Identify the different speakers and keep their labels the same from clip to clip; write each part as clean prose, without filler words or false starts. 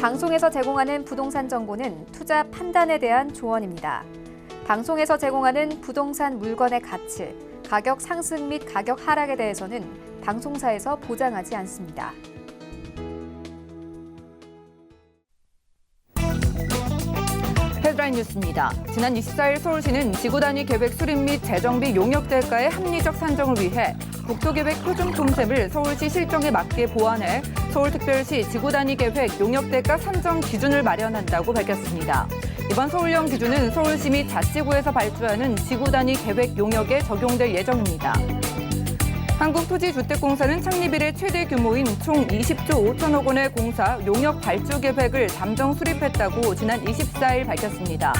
Speaker 1: 방송에서 제공하는 부동산 정보는 투자 판단에 대한 조언입니다. 방송에서 제공하는 부동산 물건의 가치, 가격 상승 및 가격 하락에 대해서는 방송사에서 보장하지 않습니다.
Speaker 2: 헤드라인 뉴스입니다. 지난 24일 서울시는 지구단위 계획 수립 및 재정비 용역 대가의 합리적 산정을 위해 국토계획 표준 통셈을 서울시 실정에 맞게 보완해 서울특별시 지구단위 계획 용역 대가 산정 기준을 마련한다고 밝혔습니다. 이번 서울형 기준은 서울시 및 자치구에서 발주하는 지구단위 계획 용역에 적용될 예정입니다. 한국토지주택공사는 창립 이래 최대 규모인 총 20조 5천억 원의 공사 용역 발주 계획을 잠정 수립했다고 지난 24일 밝혔습니다.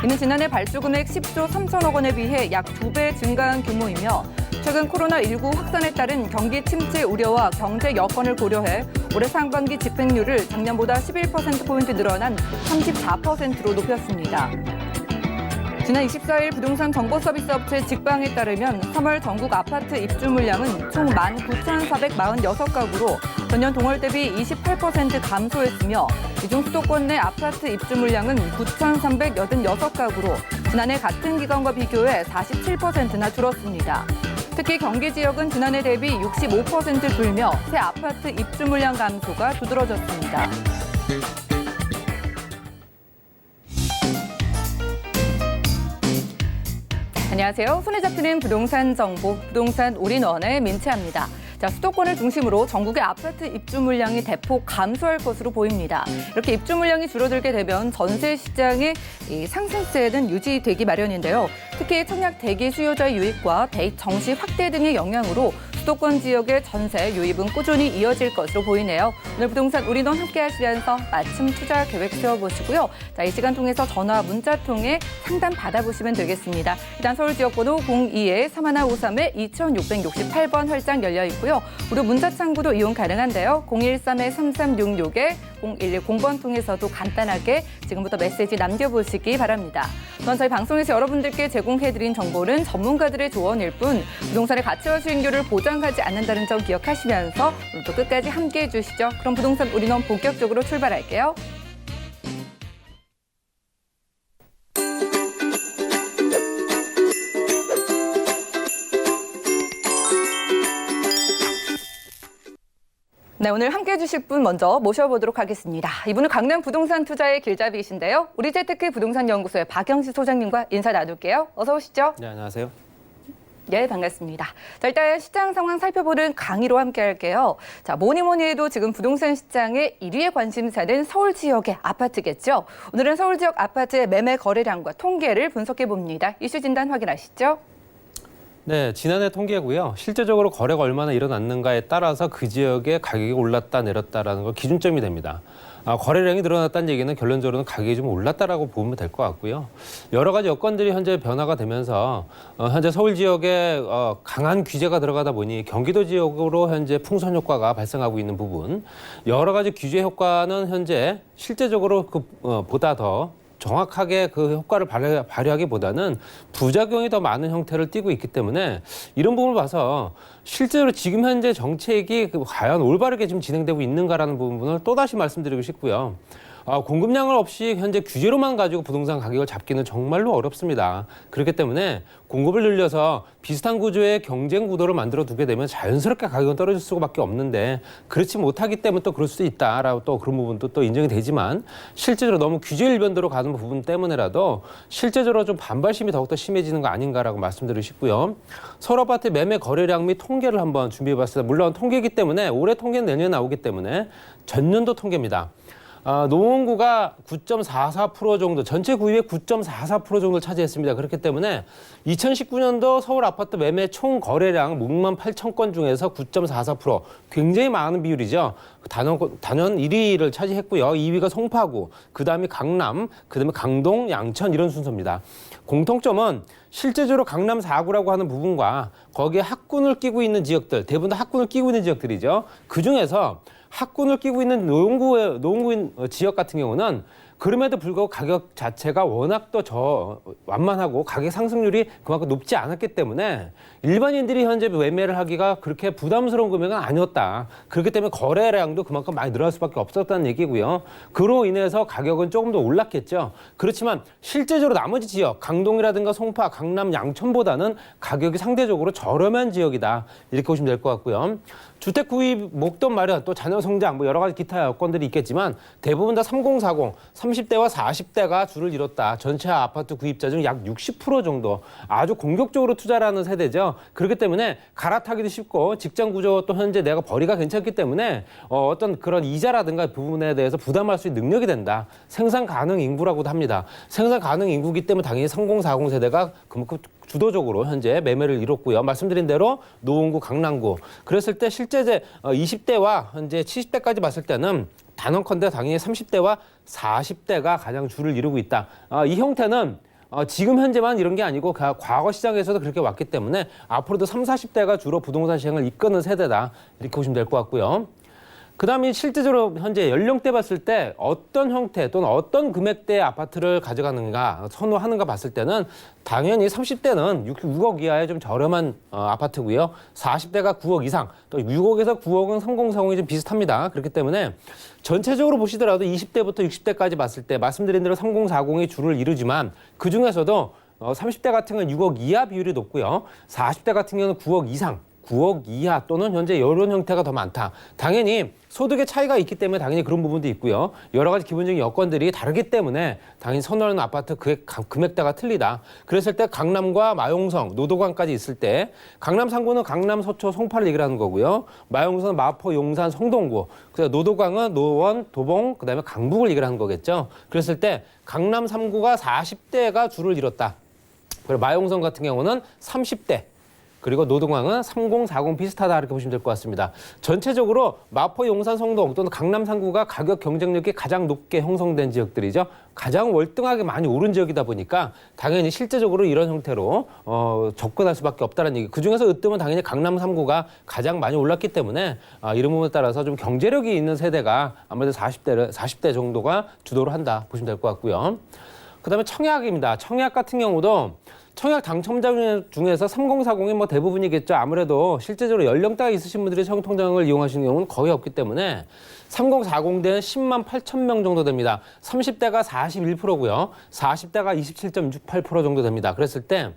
Speaker 2: 이는 지난해 발주 금액 10조 3천억 원에 비해 약 2배 증가한 규모이며 최근 코로나19 확산에 따른 경기 침체 우려와 경제 여건을 고려해 올해 상반기 집행률을 작년보다 11%포인트 늘어난 34%로 높였습니다. 지난 24일 부동산 정보서비스업체 직방에 따르면 3월 전국 아파트 입주 물량은 총 19,446가구로 전년 동월 대비 28% 감소했으며 이 중 수도권 내 아파트 입주 물량은 9,386가구로 지난해 같은 기간과 비교해 47%나 줄었습니다. 특히 경기 지역은 지난해 대비 65% 줄며 새 아파트 입주 물량 감소가 두드러졌습니다. 안녕하세요. 손에 잡히는 부동산 정보, 부동산 올인원의 민채합니다. 자, 수도권을 중심으로 전국의 아파트 입주 물량이 대폭 감소할 것으로 보입니다. 이렇게 입주 물량이 줄어들게 되면 전세 시장의 상승세는 유지되기 마련인데요. 특히 청약 대기 수요자의 유입과 대입 정시 확대 등의 영향으로 수도권 지역의 전세 유입은 꾸준히 이어질 것으로 보이네요. 오늘 부동산 올인원 함께 하시면서 맞춤 투자 계획 세워보시고요. 자, 이 시간 통해서 전화, 문자 통해 상담 받아보시면 되겠습니다. 일단 서울 지역번호 02-3153-2668번 활짝 열려 있고요. 무료 문자 창구도 이용 가능한데요. 013-3366-0110번 통해서도 간단하게 지금부터 메시지 남겨보시기 바랍니다. 또한 저희 방송에서 여러분들께 제공해드린 정보는 전문가들의 조언일 뿐 부동산의 가치와 수익률을 보장하지 않는다는 점 기억하시면서 오늘도 끝까지 함께해 주시죠. 그럼 부동산 올인원 본격적으로 출발할게요. 네, 오늘 함께해 주실 분 먼저 모셔보도록 하겠습니다. 이분은 강남 부동산 투자의 길잡이이신데요. 우리재테크 부동산연구소의 박영식 소장님과 인사 나눌게요. 어서 오시죠.
Speaker 3: 네, 안녕하세요.
Speaker 2: 네, 반갑습니다. 자, 일단 시장 상황 살펴보는 강의로 함께 할게요. 자, 뭐니 해도 지금 부동산 시장의 1위의 관심사는 서울 지역의 아파트겠죠. 오늘은 서울 지역 아파트의 매매 거래량과 통계를 분석해 봅니다. 이슈 진단 확인하시죠.
Speaker 3: 네, 지난해 통계고요. 실제적으로 거래가 얼마나 일어났는가에 따라서 그 지역의 가격이 올랐다 내렸다라는 거 기준점이 됩니다. 거래량이 늘어났다는 얘기는 결론적으로는 가격이 좀 올랐다라고 보면 될 것 같고요. 여러 가지 여건들이 현재 변화가 되면서 현재 서울 지역에 강한 규제가 들어가다 보니 경기도 지역으로 현재 풍선 효과가 발생하고 있는 부분, 여러 가지 규제 효과는 현재 실제적으로 보다 더 정확하게 그 효과를 발휘하기보다는 부작용이 더 많은 형태를 띠고 있기 때문에 이런 부분을 봐서 실제로 지금 현재 정책이 과연 올바르게 지금 진행되고 있는가라는 부분을 또다시 말씀드리고 싶고요. 공급량을 없이 현재 규제로만 가지고 부동산 가격을 잡기는 정말로 어렵습니다. 그렇기 때문에 공급을 늘려서 비슷한 구조의 경쟁 구도를 만들어 두게 되면 자연스럽게 가격은 떨어질 수밖에 없는데 그렇지 못하기 때문에 또 그럴 수도 있다라고 또 그런 부분도 또 인정이 되지만 실제적으로 너무 규제 일변도로 가는 부분 때문에라도 실제적으로 좀 반발심이 더욱더 심해지는 거 아닌가라고 말씀드리고 싶고요. 서울 아파트 매매 거래량 및 통계를 한번 준비해봤습니다. 물론 통계이기 때문에 올해 통계는 내년에 나오기 때문에 전년도 통계입니다. 노원구가 9.44% 정도, 전체 구입의 9.44% 정도를 차지했습니다. 그렇기 때문에 2019년도 서울 아파트 매매 총 거래량 6만 8천 건 중에서 9.44%, 굉장히 많은 비율이죠. 단연 1위를 차지했고요. 2위가 송파구, 그 다음에 강남, 그 다음에 강동, 양천 이런 순서입니다. 공통점은 실제적으로 강남 4구라고 하는 부분과 거기에 학군을 끼고 있는 지역들, 대부분 다 학군을 끼고 있는 지역들이죠. 그중에서 학군을 끼고 있는 노원구 지역 같은 경우는 그럼에도 불구하고 가격 자체가 워낙 또 완만하고 가격 상승률이 그만큼 높지 않았기 때문에 일반인들이 현재 매매를 하기가 그렇게 부담스러운 금액은 아니었다. 그렇기 때문에 거래량도 그만큼 많이 늘어날 수밖에 없었다는 얘기고요. 그로 인해서 가격은 조금 더 올랐겠죠. 그렇지만 실제적으로 나머지 지역, 강동이라든가 송파, 강남, 양천보다는 가격이 상대적으로 저렴한 지역이다. 이렇게 보시면 될 것 같고요. 주택 구입, 목돈 마련, 또 자녀 성장, 뭐 여러 가지 기타 여건들이 있겠지만 대부분 다 3040, 30대와 40대가 줄을 이뤘다. 전체 아파트 구입자 중 약 60% 정도 아주 공격적으로 투자를 하는 세대죠. 그렇기 때문에 갈아타기도 쉽고 직장 구조 또 현재 내가 벌이가 괜찮기 때문에 어떤 그런 이자라든가 부분에 대해서 부담할 수 있는 능력이 된다. 생산 가능 인구라고도 합니다. 생산 가능 인구이기 때문에 당연히 3040 세대가 그만큼 주도적으로 현재 매매를 이뤘고요. 말씀드린 대로 노원구, 강남구. 그랬을 때 실제 이제 20대와 현재 70대까지 봤을 때는 단언컨대 당연히 30대와 40대가 가장 줄을 이루고 있다. 이 형태는 지금 현재만 이런 게 아니고 과거 시장에서도 그렇게 왔기 때문에 앞으로도 30, 40대가 주로 부동산 시장을 이끄는 세대다. 이렇게 보시면 될 것 같고요. 그다음에 실제적으로 현재 연령대 봤을 때 어떤 형태 또는 어떤 금액대의 아파트를 가져가는가 선호하는가 봤을 때는 당연히 30대는 6억 이하의 좀 저렴한 아파트고요. 40대가 9억 이상, 또 6억에서 9억은 3040이 좀 비슷합니다. 그렇기 때문에 전체적으로 보시더라도 20대부터 60대까지 봤을 때 말씀드린 대로 3040이 줄을 이루지만 그중에서도 30대 같은 경우는 6억 이하 비율이 높고요. 40대 같은 경우는 9억 이상. 9억 이하 또는 현재 이런 형태가 더 많다. 당연히 소득의 차이가 있기 때문에 당연히 그런 부분도 있고요. 여러 가지 기본적인 여건들이 다르기 때문에 당연히 선호하는 아파트 금액대가 틀리다. 그랬을 때 강남과 마용성, 노도관까지 있을 때 강남 3구는 강남, 서초, 송파를 얘기를 하는 거고요. 마용성은 마포, 용산, 성동구. 그래서 노도강은 노원, 도봉, 그다음에 강북을 얘기를 하는 거겠죠. 그랬을 때 강남 3구가 40대가 줄을 이뤘다. 그리고 마용성 같은 경우는 30대. 그리고 노동강은 3040 비슷하다 이렇게 보시면 될 것 같습니다. 전체적으로 마포, 용산, 성동 또는 강남 3구가 가격 경쟁력이 가장 높게 형성된 지역들이죠. 가장 월등하게 많이 오른 지역이다 보니까 당연히 실제적으로 이런 형태로 접근할 수밖에 없다는 얘기. 그중에서 으뜸은 당연히 강남 3구가 가장 많이 올랐기 때문에 이런 부분에 따라서 좀 경제력이 있는 세대가 아무래도 40대 정도가 주도를 한다 보시면 될 것 같고요. 그다음에 청약입니다. 청약 같은 경우도 청약 당첨자 중에서 3040이 뭐 대부분이겠죠. 아무래도 실제적으로 연령대가 있으신 분들이 청약통장을 이용하시는 경우는 거의 없기 때문에 3040대는 10만 8천 명 정도 됩니다. 30대가 41%고요. 40대가 27.68% 정도 됩니다. 그랬을 때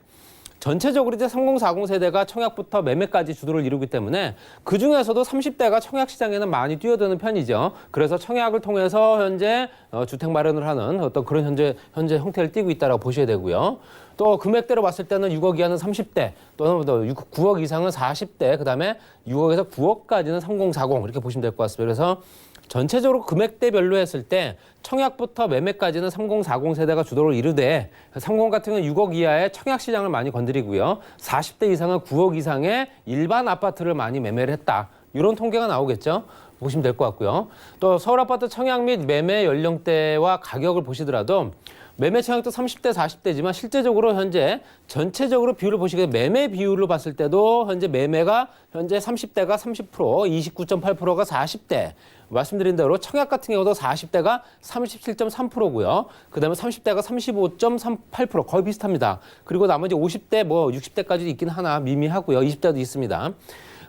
Speaker 3: 전체적으로 이제 3040 세대가 청약부터 매매까지 주도를 이루기 때문에 그중에서도 30대가 청약 시장에는 많이 뛰어드는 편이죠. 그래서 청약을 통해서 현재 주택 마련을 하는 어떤 그런 현재 형태를 띠고 있다고 보셔야 되고요. 또 금액대로 봤을 때는 6억 이하는 30대, 또는 9억 이상은 40대, 그다음에 6억에서 9억까지는 3040 이렇게 보시면 될 것 같습니다. 그래서 전체적으로 금액대별로 했을 때 청약부터 매매까지는 3040 세대가 주도를 이루되 30 같은 경우는 6억 이하의 청약 시장을 많이 건드리고요. 40대 이상은 9억 이상의 일반 아파트를 많이 매매를 했다. 이런 통계가 나오겠죠. 보시면 될 것 같고요. 또 서울 아파트 청약 및 매매 연령대와 가격을 보시더라도 매매 청약도 30대, 40대지만 실제적으로 현재 전체적으로 비율을 보시게 되면 매매 비율로 봤을 때도 현재 매매가 현재 30대가 30%, 29.8%가 40대. 말씀드린 대로 청약 같은 경우도 40대가 37.3%고요. 그다음에 30대가 35.38% 거의 비슷합니다. 그리고 나머지 50대, 60대까지도 있긴 하나 미미하고요. 20대도 있습니다.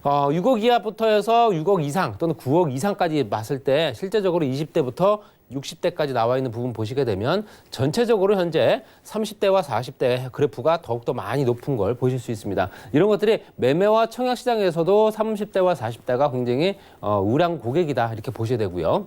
Speaker 3: 6억 이하부터 해서 6억 이상 또는 9억 이상까지 봤을 때 실제적으로 20대부터 60대까지 나와 있는 부분 보시게 되면 전체적으로 현재 30대와 40대 그래프가 더욱더 많이 높은 걸 보실 수 있습니다. 이런 것들이 매매와 청약 시장에서도 30대와 40대가 굉장히 우량 고객이다 이렇게 보셔야 되고요.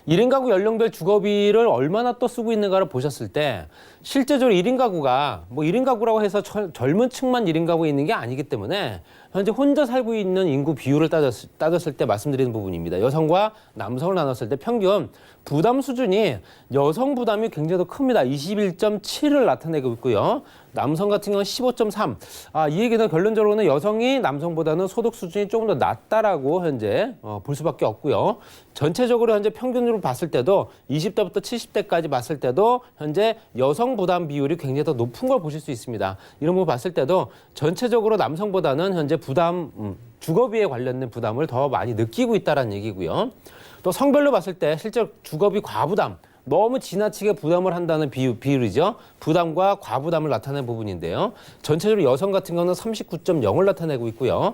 Speaker 3: 1인 가구 연령별 주거비를 얼마나 또 쓰고 있는가를 보셨을 때 실제적으로 1인 가구가 1인 가구라고 해서 젊은 층만 1인 가구에 있는 게 아니기 때문에 현재 혼자 살고 있는 인구 비율을 따졌을 때 말씀드리는 부분입니다. 여성과 남성을 나눴을 때 평균 부담 수준이 여성 부담이 굉장히 더 큽니다. 21.7을 나타내고 있고요. 남성 같은 경우는 15.3. 이 얘기는 결론적으로는 여성이 남성보다는 소득 수준이 조금 더 낮다라고 현재 볼 수밖에 없고요. 전체적으로 현재 평균으로 봤을 때도 20대부터 70대까지 봤을 때도 현재 여성 부담 비율이 굉장히 더 높은 걸 보실 수 있습니다. 이런 거 봤을 때도 전체적으로 남성보다는 현재 주거비에 관련된 부담을 더 많이 느끼고 있다는 얘기고요. 또 성별로 봤을 때 실제 주거비 과부담, 너무 지나치게 부담을 한다는 비율이죠. 부담과 과부담을 나타내는 부분인데요. 전체적으로 여성 같은 경우는 39.0을 나타내고 있고요.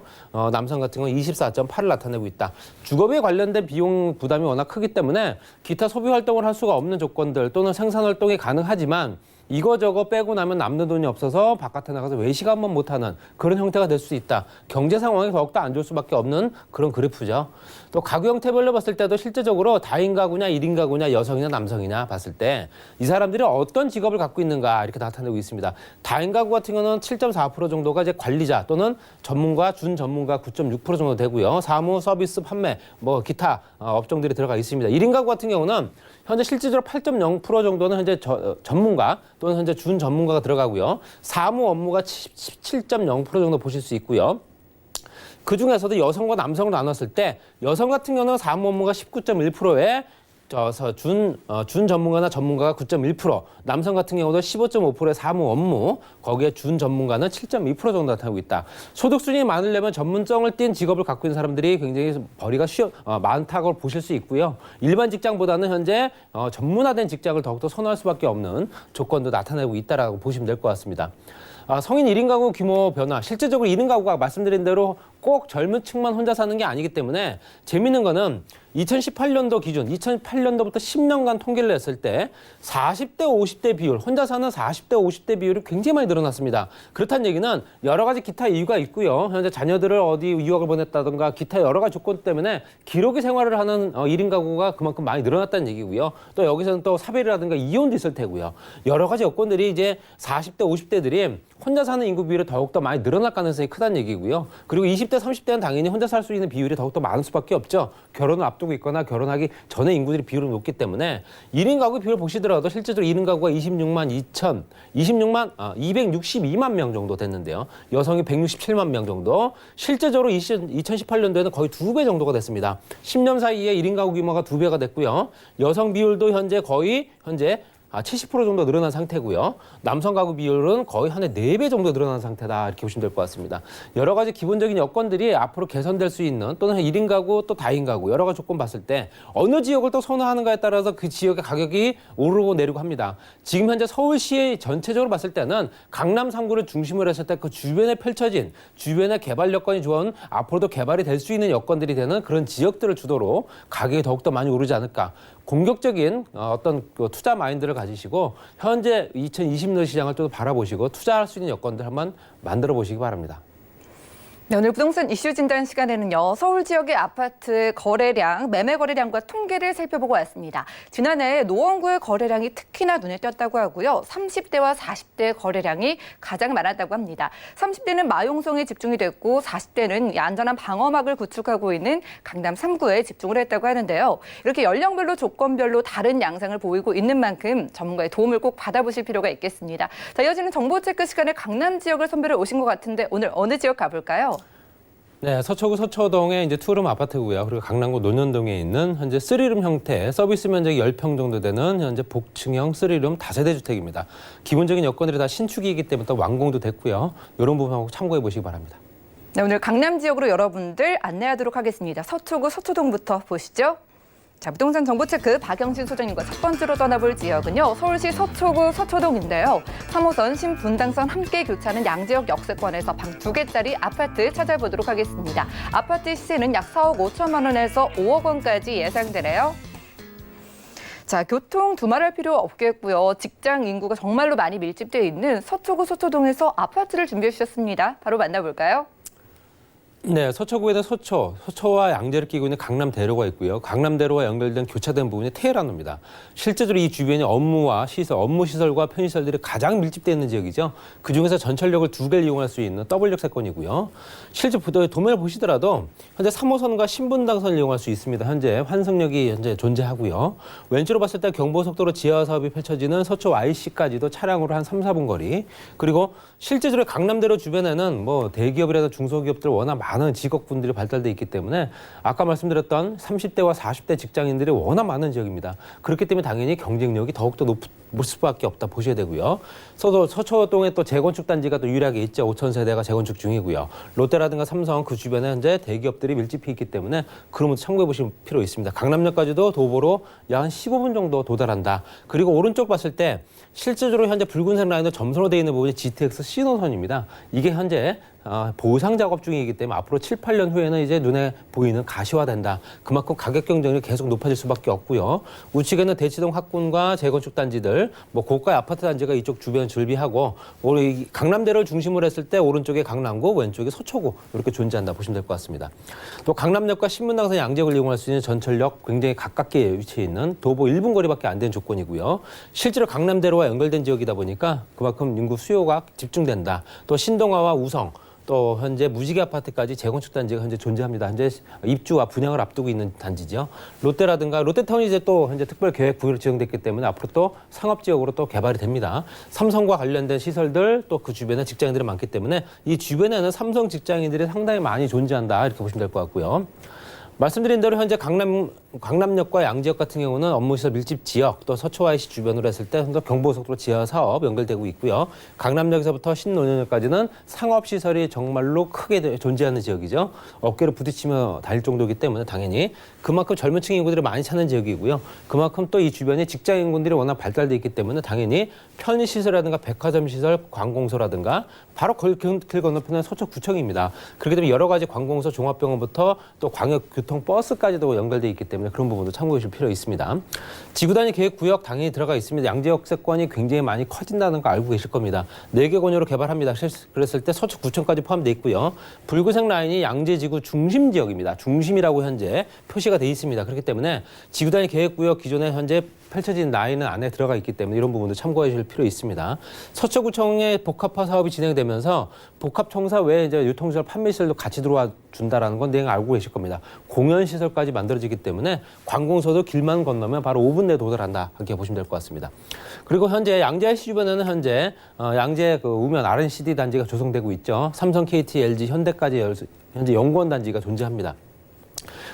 Speaker 3: 남성 같은 경우는 24.8을 나타내고 있다. 주거비에 관련된 비용 부담이 워낙 크기 때문에 기타 소비 활동을 할 수가 없는 조건들 또는 생산 활동이 가능하지만 이거저거 빼고 나면 남는 돈이 없어서 바깥에 나가서 외식 한번 못하는 그런 형태가 될 수 있다. 경제 상황이 더욱더 안 좋을 수밖에 없는 그런 그래프죠. 또 가구 형태별로 봤을 때도 실제적으로 다인 가구냐, 1인 가구냐, 여성이냐, 남성이냐 봤을 때 이 사람들이 어떤 직업을 갖고 있는가 이렇게 나타내고 있습니다. 다인 가구 같은 경우는 7.4% 정도가 이제 관리자 또는 전문가, 준전문가 9.6% 정도 되고요. 사무, 서비스, 판매, 뭐 기타 업종들이 들어가 있습니다. 1인 가구 같은 경우는 현재 실질적으로 8.0% 정도는 현재 전문가 또는 현재 준전문가가 들어가고요. 사무 업무가 17.0% 정도 보실 수 있고요. 그중에서도 여성과 남성을 나눴을 때 여성 같은 경우는 사무 업무가 19.1%에 준 전문가나 전문가가 9.1%, 남성 같은 경우도 15.5%의 사무 업무, 거기에 준 전문가는 7.2% 정도 나타나고 있다. 소득 수준이 많으려면 전문성을 띈 직업을 갖고 있는 사람들이 굉장히 벌이가 많다고 보실 수 있고요. 일반 직장보다는 현재 전문화된 직장을 더욱더 선호할 수밖에 없는 조건도 나타내고 있다라고 보시면 될 것 같습니다. 성인 1인 가구 규모 변화, 실제적으로 1인 가구가 말씀드린 대로 꼭 젊은 층만 혼자 사는 게 아니기 때문에 재밌는 거는 2018년도 기준, 2008년도부터 10년간 통계를 했을 때 40대, 50대 비율, 혼자 사는 40대, 50대 비율이 굉장히 많이 늘어났습니다. 그렇다는 얘기는 여러 가지 기타 이유가 있고요. 현재 자녀들을 어디 유학을 보냈다든가 기타 여러 가지 조건 때문에 기러기 생활을 하는 1인 가구가 그만큼 많이 늘어났다는 얘기고요. 또 여기서는 또 사별이라든가 이혼도 있을 테고요. 여러 가지 여건들이 이제 40대, 50대들이 혼자 사는 인구 비율이 더욱더 많이 늘어날 가능성이 크다는 얘기고요. 그리고 20대, 30대는 당연히 혼자 살 수 있는 비율이 더욱더 많을 수밖에 없죠. 결혼을 앞두고 있거나 결혼하기 전에 인구들이 비율이 높기 때문에 1인 가구 비율을 보시더라도 실제적으로 1인 가구가 262만 명 정도 됐는데요. 여성이 167만 명 정도. 실제적으로 2018년도에는 거의 2배 정도가 됐습니다. 10년 사이에 1인 가구 규모가 2배가 됐고요. 여성 비율도 현재 70% 정도 늘어난 상태고요. 남성 가구 비율은 거의 한 해 4배 정도 늘어난 상태다. 이렇게 보시면 될 것 같습니다. 여러 가지 기본적인 여건들이 앞으로 개선될 수 있는 또는 1인 가구 또 다인 가구 여러 가지 조건 봤을 때 어느 지역을 또 선호하는가에 따라서 그 지역의 가격이 오르고 내리고 합니다. 지금 현재 서울시의 전체적으로 봤을 때는 강남 3구를 중심으로 했을 때 그 주변에 펼쳐진 주변의 개발 여건이 좋은 앞으로도 개발이 될 수 있는 여건들이 되는 그런 지역들을 주도로 가격이 더욱더 많이 오르지 않을까. 공격적인 어떤 투자 마인드를 가지시고 현재 2020년 시장을 또 바라보시고 투자할 수 있는 여건들 한번 만들어 보시기 바랍니다.
Speaker 2: 네, 오늘 부동산 이슈 진단 시간에는요. 서울 지역의 아파트 거래량, 매매 거래량과 통계를 살펴보고 왔습니다. 지난해 노원구의 거래량이 특히나 눈에 띄었다고 하고요. 30대와 40대 거래량이 가장 많았다고 합니다. 30대는 마용성에 집중이 됐고 40대는 안전한 방어막을 구축하고 있는 강남 3구에 집중을 했다고 하는데요. 이렇게 연령별로 조건별로 다른 양상을 보이고 있는 만큼 전문가의 도움을 꼭 받아보실 필요가 있겠습니다. 자, 이어지는 정보 체크 시간에 강남 지역을 선별해 오신 것 같은데 오늘 어느 지역 가볼까요?
Speaker 3: 네, 서초구 서초동에 이제 투룸 아파트고요. 그리고 강남구 논현동에 있는 현재 3룸 형태, 서비스 면적이 10평 정도 되는 현재 복층형 3룸 다세대 주택입니다. 기본적인 여건들이 다 신축이기 때문에 또 완공도 됐고요. 이런 부분 참고해 보시기 바랍니다.
Speaker 2: 네, 오늘 강남 지역으로 여러분들 안내하도록 하겠습니다. 서초구 서초동부터 보시죠. 자, 부동산 정보체크 박영신 소장님과 첫 번째로 떠나볼 지역은요. 서울시 서초구 서초동인데요. 3호선 신분당선 함께 교차하는 양지역 역세권에서 방 2개짜리 아파트 찾아보도록 하겠습니다. 아파트 시세는 약 4억 5천만 원에서 5억 원까지 예상되네요. 자, 교통 두말할 필요 없겠고요. 직장 인구가 정말로 많이 밀집되어 있는 서초구 서초동에서 아파트를 준비해 주셨습니다. 바로 만나볼까요?
Speaker 3: 네, 서초구에는 서초와 양재를 끼고 있는 강남대로가 있고요. 강남대로와 연결된 교차된 부분이 테헤란로입니다. 실제적으로 이 주변이 업무 시설과 편의시설들이 가장 밀집되어 있는 지역이죠. 그중에서 전철역을 2개를 이용할 수 있는 더블 역세권이고요. 실제 도면을 보시더라도 현재 3호선과 신분당선을 이용할 수 있습니다. 현재 환승역이 현재 존재하고요. 왼쪽으로 봤을 때 경부고속도로 지하 사업이 펼쳐지는 서초 IC까지도 차량으로 한 3, 4분 거리. 그리고 실제적으로 강남대로 주변에는 뭐 대기업이라든가 중소기업들 워낙 많은 직업군들이 발달돼 있기 때문에 아까 말씀드렸던 30대와 40대 직장인들이 워낙 많은 지역입니다. 그렇기 때문에 당연히 경쟁력이 더욱더 수밖에 없다 보셔야 되고요. 서초동에 또 재건축 단지가 또 유일하게 있죠. 5천 세대가 재건축 중이고요. 롯데라든가 삼성 그 주변에 현재 대기업들이 밀집해 있기 때문에 그런 것도 참고해 보실 필요 있습니다. 강남역까지도 도보로 약 한 15분 정도 도달한다. 그리고 오른쪽 봤을 때 실질적으로 현재 붉은색 라인으로 점선으로 되어 있는 부분이 GTX 신호선입니다. 이게 현재 보상 작업 중이기 때문에 앞으로 7, 8년 후에는 이제 눈에 보이는 가시화된다. 그만큼 가격 경쟁력이 계속 높아질 수밖에 없고요. 우측에는 대치동 학군과 재건축 단지들, 뭐 고가 아파트 단지가 이쪽 주변 즐비하고 우리 강남대를 중심으로 했을 때 오른쪽에 강남구, 왼쪽에 서초구 이렇게 존재한다 보시면 될 것 같습니다. 또 강남역과 신문당선 양지역을 이용할 수 있는 전철역 굉장히 가깝게 위치해 있는 도보 1분 거리밖에 안 되는 조건이고요. 실제로 강남대로와 연결된 지역이다 보니까 그만큼 인구 수요가 집중된다. 또 신동아와 우성 또 현재 무지개 아파트까지 재건축 단지가 현재 존재합니다. 현재 입주와 분양을 앞두고 있는 단지죠. 롯데라든가 롯데타운이 이제 또 현재 특별 계획 구역으로 지정됐기 때문에 앞으로 또 상업 지역으로 또 개발이 됩니다. 삼성과 관련된 시설들 또 그 주변에 직장인들이 많기 때문에 이 주변에는 삼성 직장인들이 상당히 많이 존재한다 이렇게 보시면 될 것 같고요. 말씀드린 대로 현재 강남역과 양지역 같은 경우는 업무시설 밀집 지역 또 서초 IC 주변으로 했을 때 경부고속도로 지하 사업 연결되고 있고요. 강남역에서부터 신논현역까지는 상업시설이 정말로 크게 존재하는 지역이죠. 어깨로 부딪히며 다닐 정도이기 때문에 당연히 그만큼 젊은 층 인구들이 많이 찾는 지역이고요. 그만큼 또 이 주변에 직장 인구들이 워낙 발달돼 있기 때문에 당연히 편의시설이라든가 백화점시설, 관공서라든가 바로 길 건너편은 서초구청입니다. 그렇기 때문에 여러 가지 관공서, 종합병원부터 또 광역교통버스까지도 연결돼 있기 때문에 그런 부분도 참고해 주실 필요 있습니다. 지구단위 계획구역 당연히 들어가 있습니다. 양지역세권이 굉장히 많이 커진다는 거 알고 계실 겁니다. 4개 권역으로 개발합니다. 그랬을 때 서초구청까지 포함되어 있고요. 붉은색 라인이 양재지구 중심 지역입니다. 중심이라고 현재 표시가 돼 있습니다. 그렇기 때문에 지구단위 계획구역 기존에 현재 펼쳐진 라인은 안에 들어가 있기 때문에 이런 부분도 참고해 주실 필요 있습니다. 서초구청의 복합화 사업이 진행되면서 복합청사 외에 이제 유통시설, 판매시설도 같이 들어와 준다라는 건 내가 알고 계실 겁니다. 공연시설까지 만들어지기 때문에 관공서도 길만 건너면 바로 5분 내에 도달한다. 이렇게 보시면 될 것 같습니다. 그리고 현재 양재 IC 주변에는 현재 양재 그 우면 R&CD 단지가 조성되고 있죠. 삼성, KT, LG, 현대까지 현재 연구원 단지가 존재합니다.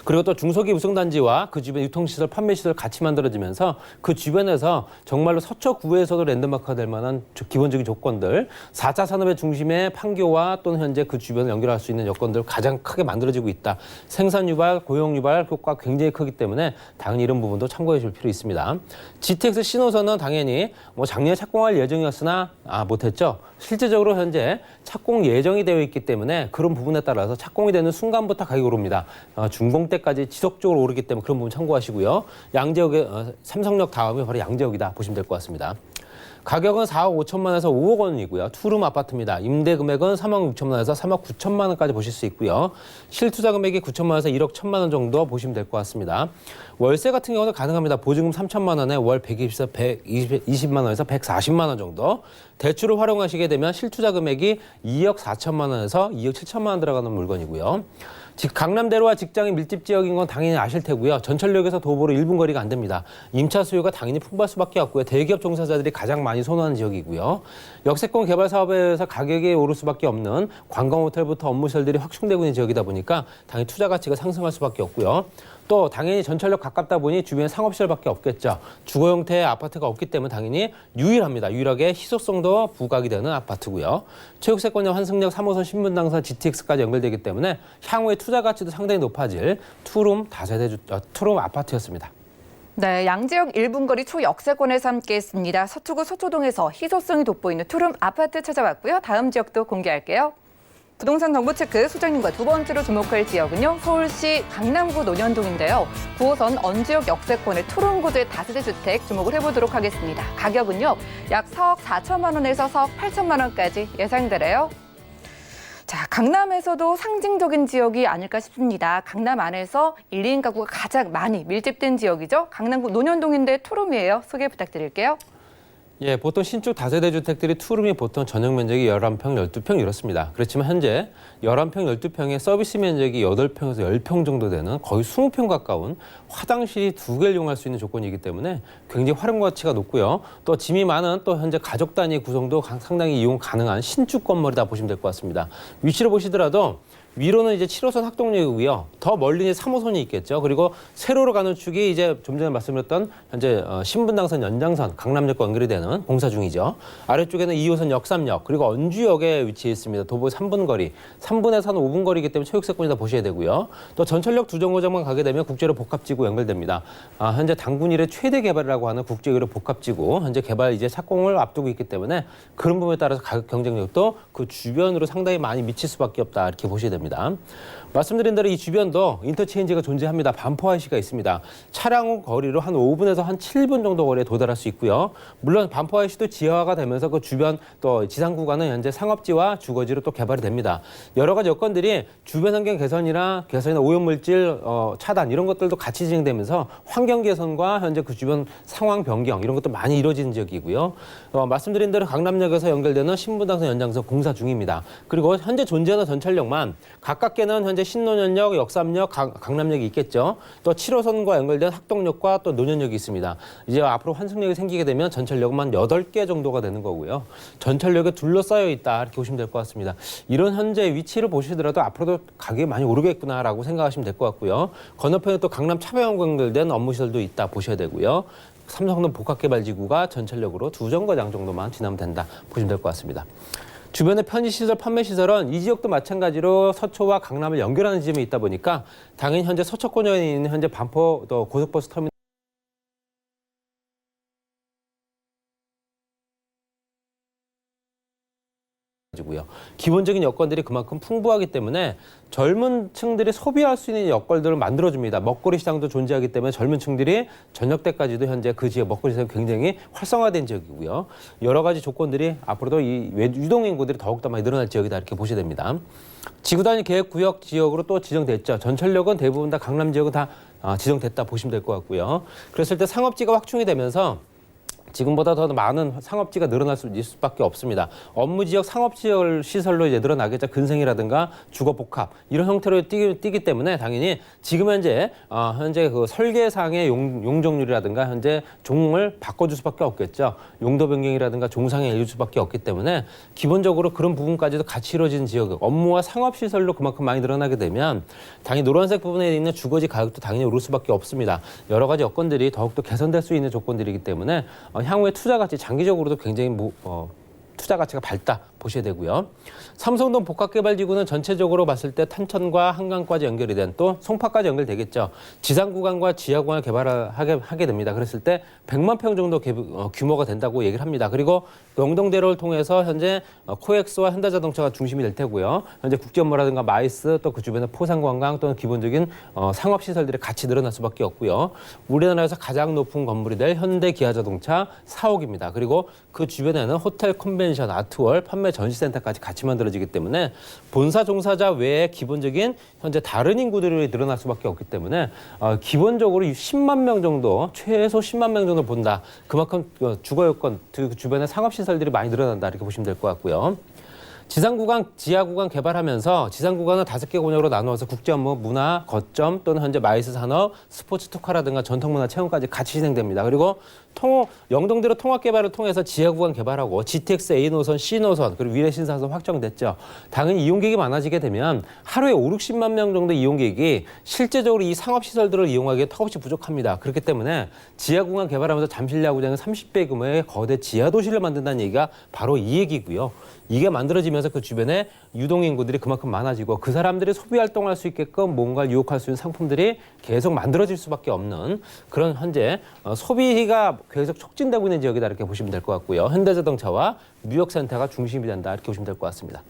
Speaker 3: 그리고 또 중소기업 우성단지와 그 주변 유통시설, 판매시설 같이 만들어지면서 그 주변에서 정말로 서초구에서도 랜드마크가 될 만한 기본적인 조건들, 4차 산업의 중심에 판교와 또는 현재 그 주변을 연결할 수 있는 여건들 가장 크게 만들어지고 있다. 생산 유발, 고용 유발 효과가 굉장히 크기 때문에 당연히 이런 부분도 참고해 줄 필요 있습니다. GTX 신호선은 당연히 작년에 착공할 예정이었으나 못했죠. 실제적으로 현재 착공 예정이 되어 있기 때문에 그런 부분에 따라서 착공이 되는 순간부터 가격이 오릅니다. 준공 때까지 지속적으로 오르기 때문에 그런 부분 참고하시고요. 양재역의 삼성역 다음에 바로 양재역이다 보시면 될 것 같습니다. 가격은 4억 5천만 원에서 5억 원이고요. 투룸 아파트입니다. 임대 금액은 3억 6천만 원에서 3억 9천만 원까지 보실 수 있고요. 실투자 금액이 9천만 원에서 1억 1천만 원 정도 보시면 될 것 같습니다. 월세 같은 경우는 가능합니다. 보증금 3천만 원에 월 120만 원에서 140만 원 정도. 대출을 활용하시게 되면 실투자 금액이 2억 4천만 원에서 2억 7천만 원 들어가는 물건이고요. 즉 강남대로와 직장인 밀집 지역인 건 당연히 아실 테고요. 전철역에서 도보로 1분 거리가 안 됩니다. 임차 수요가 당연히 풍부할 수밖에 없고요. 대기업 종사자들이 가장 많이 선호하는 지역이고요. 역세권 개발 사업에서 가격이 오를 수밖에 없는 관광호텔부터 업무시설들이 확충되고 있는 지역이다 보니까 당연히 투자 가치가 상승할 수밖에 없고요. 또 당연히 전철역 가깝다 보니 주변에 상업시설밖에 없겠죠. 주거 형태의 아파트가 없기 때문에 당연히 유일합니다. 유일하게 희소성도 부각이 되는 아파트고요. 체육세권역 환승역 3호선 신분당선 GTX까지 연결되기 때문에 향후에 투자 가치도 상당히 높아질 투룸 투룸 아파트였습니다.
Speaker 2: 네, 양재역 1분 거리 초역세권에서 함께했습니다. 서초구 서초동에서 희소성이 돋보이는 투룸 아파트 찾아왔고요. 다음 지역도 공개할게요. 부동산 정보체크 소장님과 두 번째로 주목할 지역은요. 서울시 강남구 논현동인데요. 9호선 언지역 역세권의 투룸 구조의 다세대 주택 주목을 해보도록 하겠습니다. 가격은요. 약 4억 4천만 원에서 4억 8천만 원까지 예상되래요. 자, 강남에서도 상징적인 지역이 아닐까 싶습니다. 강남 안에서 1, 2인 가구가 가장 많이 밀집된 지역이죠. 강남구 논현동인데 투룸이에요. 소개 부탁드릴게요.
Speaker 3: 예, 보통 신축 다세대 주택들이 투룸이 보통 전용 면적이 11평, 12평 이렇습니다. 그렇지만 현재 11평, 12평의 서비스 면적이 8평에서 10평 정도 되는 거의 20평 가까운 화장실이 2개를 이용할 수 있는 조건이기 때문에 굉장히 활용 가치가 높고요. 또 짐이 많은 또 현재 가족 단위 구성도 상당히 이용 가능한 신축 건물이다 보시면 될 것 같습니다. 위치를 보시더라도 위로는 이제 7호선 학동역이고요. 더 멀리 3호선이 있겠죠. 그리고 세로로 가는 축이 이제 좀 전에 말씀드렸던 현재 신분당선 연장선 강남역과 연결이 되는 공사 중이죠. 아래쪽에는 2호선 역삼역 그리고 언주역에 위치해 있습니다. 도보 3분 거리, 3분에서 한 5분 거리이기 때문에 체육세권이다 보셔야 되고요. 또 전철역 두 정거장만 가게 되면 국제로 복합지구 연결됩니다. 현재 당군 이래 최대 개발이라고 하는 국제의료 복합지구 현재 개발 이제 착공을 앞두고 있기 때문에 그런 부분에 따라서 가격 경쟁력도 그 주변으로 상당히 많이 미칠 수밖에 없다 이렇게 보셔야 됩니다. 말씀드린 대로 이 주변도 인터체인지가 존재합니다. 반포 IC가 있습니다. 차량 거리로 한 5분에서 한 7분 정도 거리에 도달할 수 있고요. 물론 반포 IC도 지하화가 되면서 그 주변 또 지상 구간은 현재 상업지와 주거지로 또 개발이 됩니다. 여러 가지 여건들이 주변 환경 개선이나 오염물질 차단 이런 것들도 같이 진행되면서 환경 개선과 현재 그 주변 상황 변경 이런 것도 많이 이루어지는 지역이고요. 말씀드린 대로 강남역에서 연결되는 신분당선 연장선 공사 중입니다. 그리고 현재 존재하는 전철역만 가깝게는 현재 신논현역, 역삼역, 강남역이 있겠죠. 또 7호선과 연결된 학동역과 또 논현역이 있습니다. 이제 앞으로 환승역이 생기게 되면 전철역만 8개 정도가 되는 거고요. 전철역에 둘러싸여 있다 이렇게 보시면 될 것 같습니다. 이런 현재 위치를 보시더라도 앞으로도 가격이 많이 오르겠구나라고 생각하시면 될 것 같고요. 건너편에 또 강남 차량과 연결된 업무시설도 있다 보셔야 되고요. 삼성동 복합개발지구가 전철역으로 2정거장 정도만 지나면 된다 보시면 될 것 같습니다. 주변의 편의시설, 판매시설은 이 지역도 마찬가지로 서초와 강남을 연결하는 지점이 있다 보니까 당연히 현재 서초권역에 있는 현재 반포 또 고속버스 터미널 고요. 기본적인 여건들이 그만큼 풍부하기 때문에 젊은 층들이 소비할 수 있는 여건들을 만들어줍니다. 먹거리 시장도 존재하기 때문에 젊은 층들이 저녁 때까지도 현재 그 지역 먹거리 시장이 굉장히 활성화된 지역이고요. 여러 가지 조건들이 앞으로도 이 유동 인구들이 더욱더 많이 늘어날 지역이다 이렇게 보셔야 됩니다. 지구단위 계획구역 지역으로 또 지정됐죠. 전철역은 대부분 다 강남 지역은 다 지정됐다 보시면 될 것 같고요. 그랬을 때 상업지가 확충이 되면서 지금보다 더 많은 상업지가 늘어날 수 있을 수밖에 없습니다. 업무지역, 상업지역 시설로 이제 늘어나겠죠. 근생이라든가 주거복합 이런 형태로 뛰기 때문에 당연히 지금 현재 그 설계상의 용적률이라든가 현재 종을 바꿔줄 수밖에 없겠죠. 용도 변경이라든가 종상에 일줄 수밖에 없기 때문에 기본적으로 그런 부분까지도 같이 이루어지는 지역, 업무와 상업시설로 그만큼 많이 늘어나게 되면 당연히 노란색 부분에 있는 주거지 가격도 당연히 오를 수밖에 없습니다. 여러 가지 여건들이 더욱더 개선될 수 있는 조건들이기 때문에 향후에 투자 가치 장기적으로도 굉장히 투자 가치가 밝다 보셔야 되고요. 삼성동 복합개발지구는 전체적으로 봤을 때 탄천과 한강까지 연결이 된 또 송파까지 연결되겠죠. 지상 구간과 지하 구간을 개발하게 됩니다. 그랬을 때 100만 평 정도 규모가 된다고 얘기를 합니다. 그리고 영동대로를 통해서 현재 코엑스와 현대자동차가 중심이 될 테고요. 현재 국제업무라든가 마이스 또 그 주변의 포상관광 또는 기본적인 상업시설들이 같이 늘어날 수밖에 없고요. 우리나라에서 가장 높은 건물이 될 현대기아자동차 사옥입니다. 그리고 그 주변에는 호텔, 컨벤션, 아트월, 판매 전시센터까지 같이 만들어지기 때문에 본사 종사자 외에 기본적인 현재 다른 인구들이 늘어날 수밖에 없기 때문에 기본적으로 10만 명 정도, 최소 10만 명 정도 본다. 그만큼 주거 여건, 그 주변에 상업시설들이 많이 늘어난다 이렇게 보시면 될 것 같고요. 지상구간, 지하구간 개발하면서 지상구간은 5개 권역으로 나누어서 국제업무, 문화, 거점 또는 현재 마이스 산업, 스포츠 특화라든가 전통문화 체험까지 같이 진행됩니다. 그리고 영동대로 통합개발을 통해서 지하구간 개발하고 GTX A노선, C노선 그리고 위례신사선 확정됐죠. 당연히 이용객이 많아지게 되면 하루에 5, 60만 명 정도 이용객이 실제적으로 이 상업시설들을 이용하기에 턱없이 부족합니다. 그렇기 때문에 지하구간 개발하면서 잠실야구장은 30배 규모의 거대 지하도시를 만든다는 얘기가 바로 이 얘기고요. 이게 만들어지면서 그 주변에 유동인구들이 그만큼 많아지고 그 사람들이 소비활동할 수 있게끔 뭔가를 유혹할 수 있는 상품들이 계속 만들어질 수밖에 없는 그런 현재 소비가 계속 촉진되고 있는 지역이다 이렇게 보시면 될 것 같고요. 현대자동차와 뉴욕센터가 중심이 된다 이렇게 보시면 될 것 같습니다.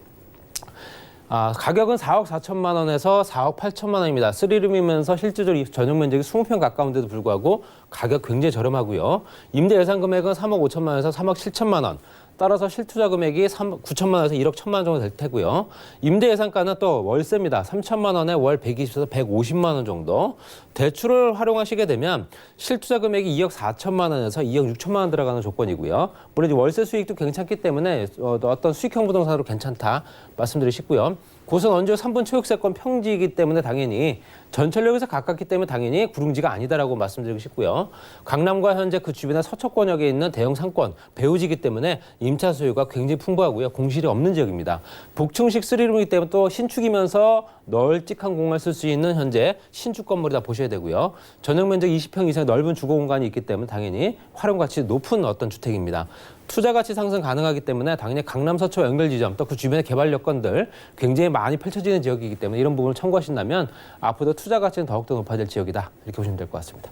Speaker 3: 가격은 4억 4천만 원에서 4억 8천만 원입니다. 3룸이면서 실질적으로 전용 면적이 20평 가까운데도 불구하고 가격 굉장히 저렴하고요. 임대 예상 금액은 3억 5천만 원에서 3억 7천만 원. 따라서 실투자 금액이 9천만 원에서 1억 1천만 원 정도 될 테고요. 임대 예상가는 또 월세입니다. 3천만 원에 월 120에서 150만 원 정도. 대출을 활용하시게 되면 실투자 금액이 2억 4천만 원에서 2억 6천만 원 들어가는 조건이고요. 물론 월세 수익도 괜찮기 때문에 어떤 수익형 부동산으로 괜찮다 말씀드리고 싶고요. 고선 원주 3분 초역세권 평지이기 때문에 당연히 전철역에서 가깝기 때문에 당연히 구릉지가 아니다라고 말씀드리고 싶고요. 강남과 현재 그 주변의 서초권역에 있는 대형 상권, 배후지이기 때문에 임차 소유가 굉장히 풍부하고요. 공실이 없는 지역입니다. 북충식 3룸이기 때문에 또 신축이면서 널찍한 공간을 쓸 수 있는 현재 신축 건물이다 보셔야 되고요. 전용 면적 20평 이상 넓은 주거 공간이 있기 때문에 당연히 활용 가치 높은 어떤 주택입니다. 투자 가치 상승 가능하기 때문에 당연히 강남 서초 연결 지점 또 그 주변의 개발 여건들 굉장히 많이 펼쳐지는 지역이기 때문에 이런 부분을 참고하신다면 앞으로 투자 가치는 더욱더 높아질 지역이다 이렇게 보시면 될 것 같습니다.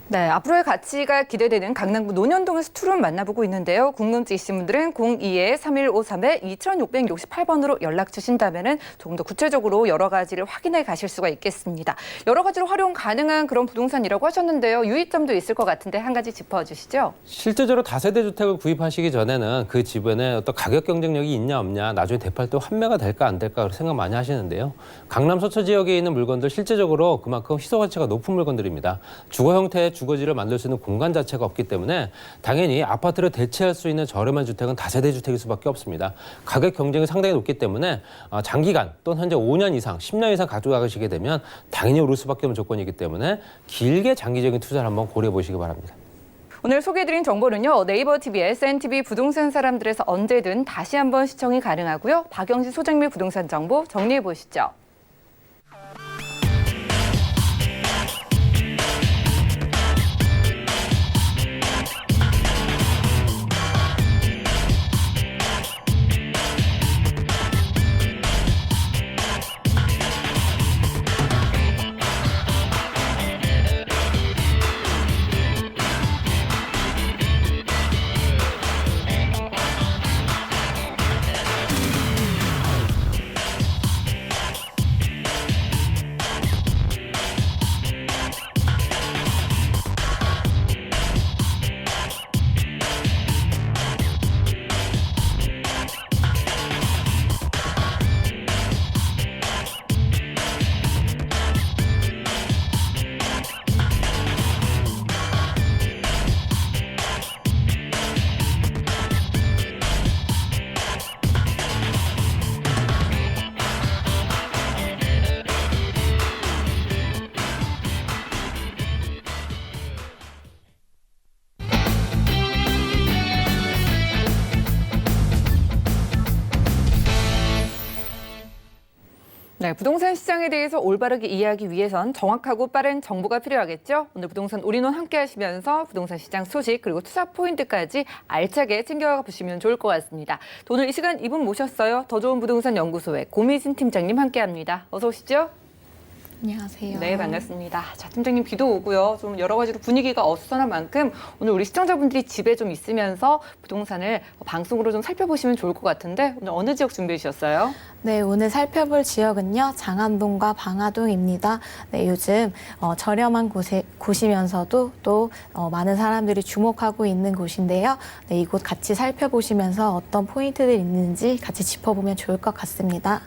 Speaker 2: 네, 앞으로의 가치가 기대되는 강남구 논현동에서 투룸 만나보고 있는데요. 궁금증 있으신 분들은 02-3153-2668번으로 연락 주신다면 조금 더 구체적으로 여러 가지를 확인해 가실 수가 있겠습니다. 여러 가지로 활용 가능한 그런 부동산이라고 하셨는데요. 유의점도 있을 것 같은데 한 가지 짚어주시죠.
Speaker 3: 실제적으로 다세대 주택을 구입하시기 전에는 그 집안에 어떤 가격 경쟁력이 있냐 없냐, 나중에 대팔 때 환매가 될까 안 될까 생각 많이 하시는데요. 강남 서초 지역에 있는 물건들 실제적으로 그만큼 희소 가치가 높은 물건들입니다. 주거 형태의 주거지를 만들 수 있는 공간 자체가 없기 때문에 당연히 아파트를 대체할 수 있는 저렴한 주택은 다세대 주택일 수밖에 없습니다. 가격 경쟁이 상당히 높기 때문에 장기간 또는 현재 5년 이상, 10년 이상 가져가시게 되면 당연히 오를 수밖에 없는 조건이기 때문에 길게 장기적인 투자를 한번 고려해 보시기 바랍니다.
Speaker 2: 오늘 소개해드린 정보는요. 네이버 TV, SNTV 부동산 사람들에서 언제든 다시 한번 시청이 가능하고요. 박영진 소장님 부동산 정보 정리해 보시죠. 네, 부동산 시장에 대해서 올바르게 이해하기 위해선 정확하고 빠른 정보가 필요하겠죠. 오늘 부동산 올인원 함께 하시면서 부동산 시장 소식 그리고 투자 포인트까지 알차게 챙겨가 보시면 좋을 것 같습니다. 오늘 이 시간 이분 모셨어요. 더 좋은 부동산 연구소의 고미진 팀장님 함께합니다. 어서 오시죠.
Speaker 4: 안녕하세요.
Speaker 2: 네, 반갑습니다. 자, 팀장님 비도 오고요. 좀 여러 가지로 분위기가 어수선한 만큼 오늘 우리 시청자분들이 집에 좀 있으면서 부동산을 방송으로 좀 살펴보시면 좋을 것 같은데 오늘 어느 지역 준비해 주셨어요?
Speaker 4: 네, 오늘 살펴볼 지역은요. 장안동과 방화동입니다. 네, 요즘 저렴한 곳이면서도 또 많은 사람들이 주목하고 있는 곳인데요. 네, 이곳 같이 살펴보시면서 어떤 포인트들이 있는지 같이 짚어보면 좋을 것 같습니다.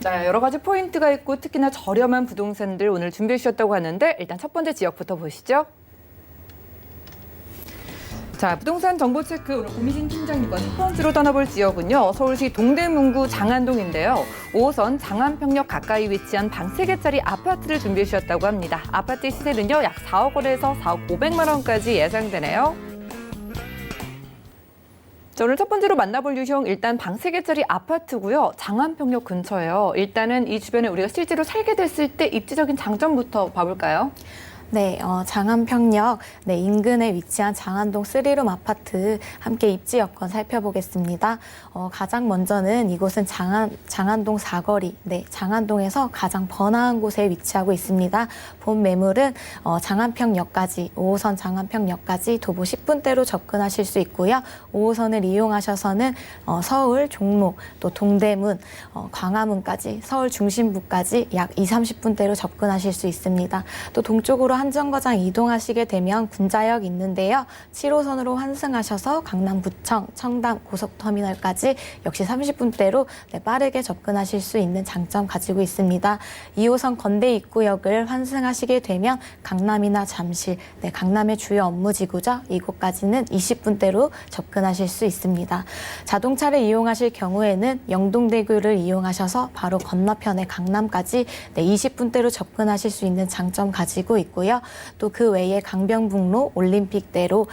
Speaker 2: 네, 여러 가지 포인트가 있고 특히나 저렴한 부동산들 오늘 준비해 주셨다고 하는데 일단 첫 번째 지역부터 보시죠. 자, 부동산 정보 체크 오늘 고미진 팀장님과 첫 번째로 떠나볼 지역은요. 서울시 동대문구 장안동인데요. 5호선 장안평역 가까이 위치한 방 3개짜리 아파트를 준비해 주셨다고 합니다. 아파트 시세는요. 약 4억 원에서 4억 500만 원까지 예상되네요. 자, 오늘 첫 번째로 만나볼 유형 일단 방 3개짜리 아파트고요. 장안평역 근처예요. 일단은 이 주변에 우리가 실제로 살게 됐을 때 입지적인 장점부터 봐볼까요?
Speaker 4: 네, 장안평역 인근에 위치한 장안동 3룸 아파트 함께 입지 여건 살펴보겠습니다. 가장 먼저는 이곳은 장안동 사거리, 장안동에서 가장 번화한 곳에 위치하고 있습니다. 본 매물은 장안평역까지, 5호선 장안평역까지 도보 10분대로 접근하실 수 있고요. 5호선을 이용하셔서는 서울, 종로, 또 동대문, 광화문까지, 서울 중심부까지 약 20-30분대로 접근하실 수 있습니다. 또 동쪽으로 한 정거장 이동하시게 되면 군자역 있는데요. 7호선으로 환승하셔서 강남구청, 청담, 고속터미널까지 역시 30분대로 빠르게 접근하실 수 있는 장점 가지고 있습니다. 2호선 건대 입구역을 환승하시게 되면 강남이나 잠실, 강남의 주요 업무지구죠. 이곳까지는 20분대로 접근하실 수 있습니다. 자동차를 이용하실 경우에는 영동대교를 이용하셔서 바로 건너편의 강남까지 20분대로 접근하실 수 있는 장점 가지고 있고요. 또 그 외에 강변북로, 올림픽대로,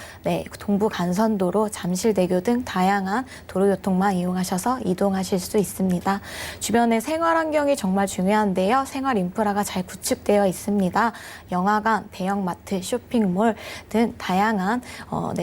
Speaker 4: 동부간선도로, 잠실대교 등 다양한 도로교통망 이용하셔서 이동하실 수 있습니다. 주변의 생활환경이 정말 중요한데요. 생활 인프라가 잘 구축되어 있습니다. 영화관, 대형마트, 쇼핑몰 등 다양한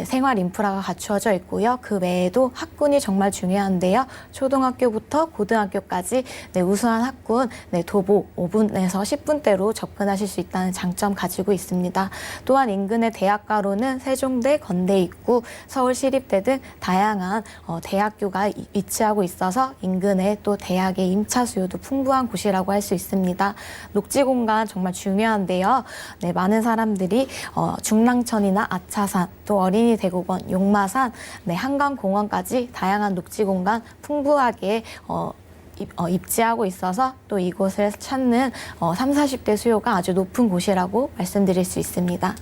Speaker 4: 생활 인프라가 갖추어져 있고요. 그 외에도 학군이 정말 중요한데요. 초등학교부터 고등학교까지 우수한 학군, 도보 5분에서 10분대로 접근하실 수 있다는 장점 가지고 있습니다. 또한 인근의 대학가로는 세종대, 건대 입구, 서울시립대 등 다양한 대학교가 위치하고 있어서 인근에 또 대학의 임차 수요도 풍부한 곳이라고 할 수 있습니다. 녹지 공간 정말 중요한데요. 많은 사람들이 중랑천이나 아차산, 또 어린이 대공원, 용마산, 한강공원까지 다양한 녹지 공간 풍부하게 입지하고 있어서 또 이곳을 찾는 30, 40대 수요가 아주 높은 곳이라고 말씀드릴 수 있습니다.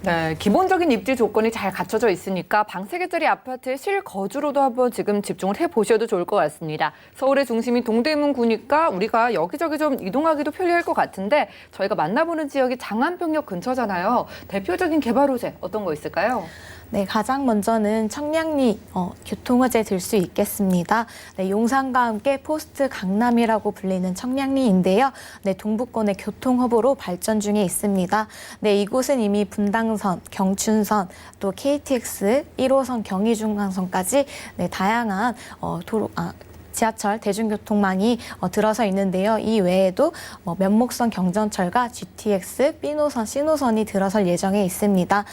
Speaker 2: 네, 기본적인 입지 조건이 잘 갖춰져 있으니까 방세개짜리 아파트의 실거주로도 한번 지금 집중을 해보셔도 좋을 것 같습니다. 서울의 중심이 동대문구니까 우리가 여기저기 좀 이동하기도 편리할 것 같은데 저희가 만나보는 지역이 장안평역 근처잖아요. 대표적인 개발 호재 어떤 거 있을까요?
Speaker 4: 네, 가장 먼저는 청량리 교통호재 들 수 있겠습니다. 용산과 함께 포스트 강남이라고 불리는 청량리인데요. 동부권의 교통허브로 발전 중에 있습니다. 이곳은 이미 분당선, 경춘선, 또 KTX, 1호선 경의중앙선까지 다양한 지하철, 대중교통망이 들어서 있는데요. 이 외에도 면목선 경전철과 GTX, B노선, C노선이 들어설 예정에 있습니다.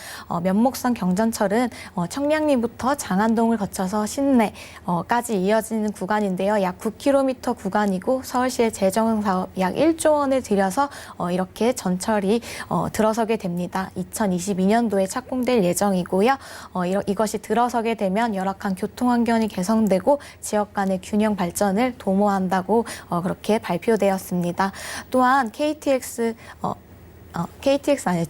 Speaker 4: 면목선 경전철은 청량리부터 장안동을 거쳐서 신내까지 이어지는 구간인데요. 약 9km 구간이고 서울시의 재정사업 약 1조 원을 들여서 이렇게 전철이 들어서게 됩니다. 2022년도에 착공될 예정이고요. 이것이 들어서게 되면 열악한 교통환경이 개선되고 지역 간의 균형 발전을 도모한다고 그렇게 발표되었습니다. 또한 GTX죠.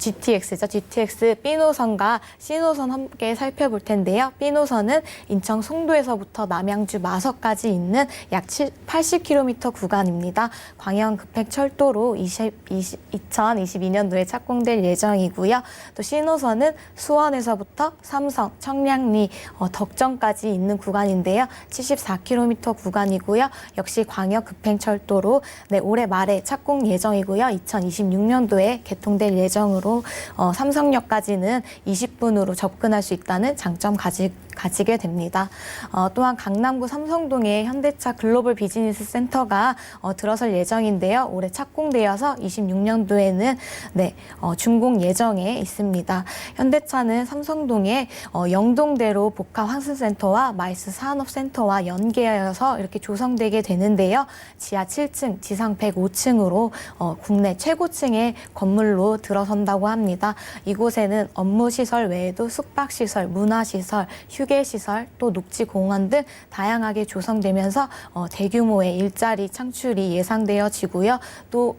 Speaker 4: GTX B노선과 C노선 함께 살펴볼 텐데요. B노선은 인천 송도에서부터 남양주 마석까지 있는 약 80km 구간입니다. 광양 급행철도로 2022년도에 착공될 예정이고요. 또 C노선은 수원에서부터 삼성, 청량리, 덕정까지 있는 구간인데요. 74km 구간이고요. 역시 광역 급행철도로 올해 말에 착공 예정이고요. 2026년도에 개통될 예정으로 삼성역까지는 20분으로 접근할 수 있다는 장점 가지게 됩니다. 또한 강남구 삼성동에 현대차 글로벌 비즈니스 센터가 들어설 예정인데요. 올해 착공되어서 26년도에는 준공 예정에 있습니다. 현대차는 삼성동에 영동대로 복합 환승센터와 마이스 산업센터와 연계하여서 이렇게 조성되게 되는데요. 지하 7층, 지상 105층으로 국내 최고층의 건물로 들어선다고 합니다. 이곳에는 업무시설 외에도 숙박시설, 문화시설, 휴게시설, 또 녹지공원 등 다양하게 조성되면서 대규모의 일자리 창출이 예상되어지고요. 또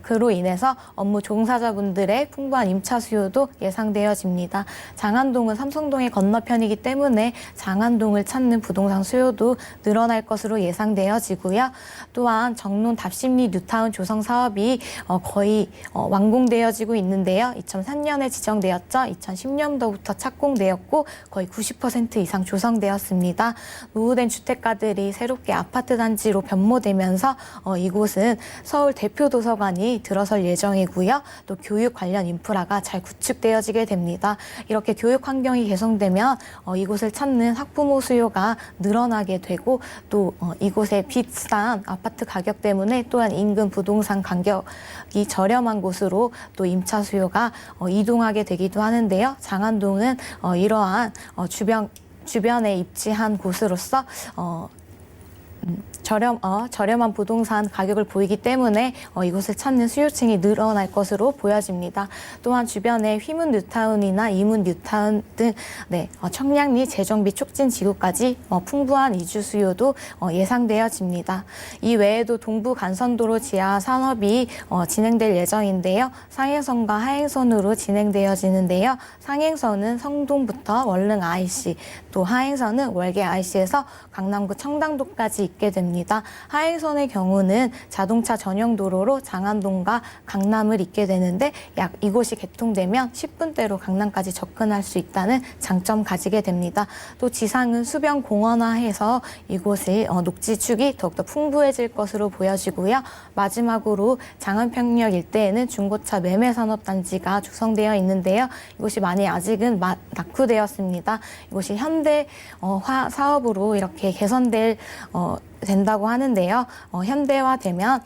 Speaker 4: 그로 인해서 업무 종사자분들의 풍부한 임차 수요도 예상되어집니다. 장안동은 삼성동의 건너편이기 때문에 장안동을 찾는 부동산 수요도 늘어날 것으로 예상되어지고요. 또한 정론 답심리 뉴타운 조성 사업이 거의 완공되어지고 있는데요. 2003년에 지정되었죠. 2010년도부터 착공되었고 거의 90% 이상 조성되었습니다. 노후된 주택가들이 새롭게 아파트 단지로 변모되면서 이곳은 서울 대표 도서관이 들어설 예정이고요. 또 교육 관련 인프라가 잘 구축되어지게 됩니다. 이렇게 교육 환경이 개선되면 이곳을 찾는 학부모 수요가 늘어나게 되고 또 이곳의 비싼 아파트 가격 때문에 또한 인근 부동산 가격이 저렴한 곳으로 또 임차 수요가 이동하게 되기도 하는데요. 장안동은 이러한 주변에 입지한 곳으로서 저렴한 부동산 가격을 보이기 때문에 이곳을 찾는 수요층이 늘어날 것으로 보여집니다. 또한 주변에 휘문 뉴타운이나 이문 뉴타운 등 청량리 재정비 촉진 지구까지 풍부한 이주 수요도 예상되어집니다. 이 외에도 동부 간선도로 지하 산업이 진행될 예정인데요. 상행선과 하행선으로 진행되어지는데요. 상행선은 성동부터 월릉 IC, 또 하행선은 월계 IC에서 강남구 청담도까지 있게 됩니다. 하행선의 경우는 자동차 전용 도로로 장안동과 강남을 잇게 되는데 이곳이 개통되면 10분대로 강남까지 접근할 수 있다는 장점 가지게 됩니다. 또 지상은 수변 공원화해서 이곳의 녹지축이 더욱더 풍부해질 것으로 보여지고요. 마지막으로 장안평역 일대에는 중고차 매매산업단지가 구성되어 있는데요. 이곳이 많이 아직은 낙후되었습니다. 이곳이 현대화 사업으로 이렇게 된다고 하는데요. 현대화되면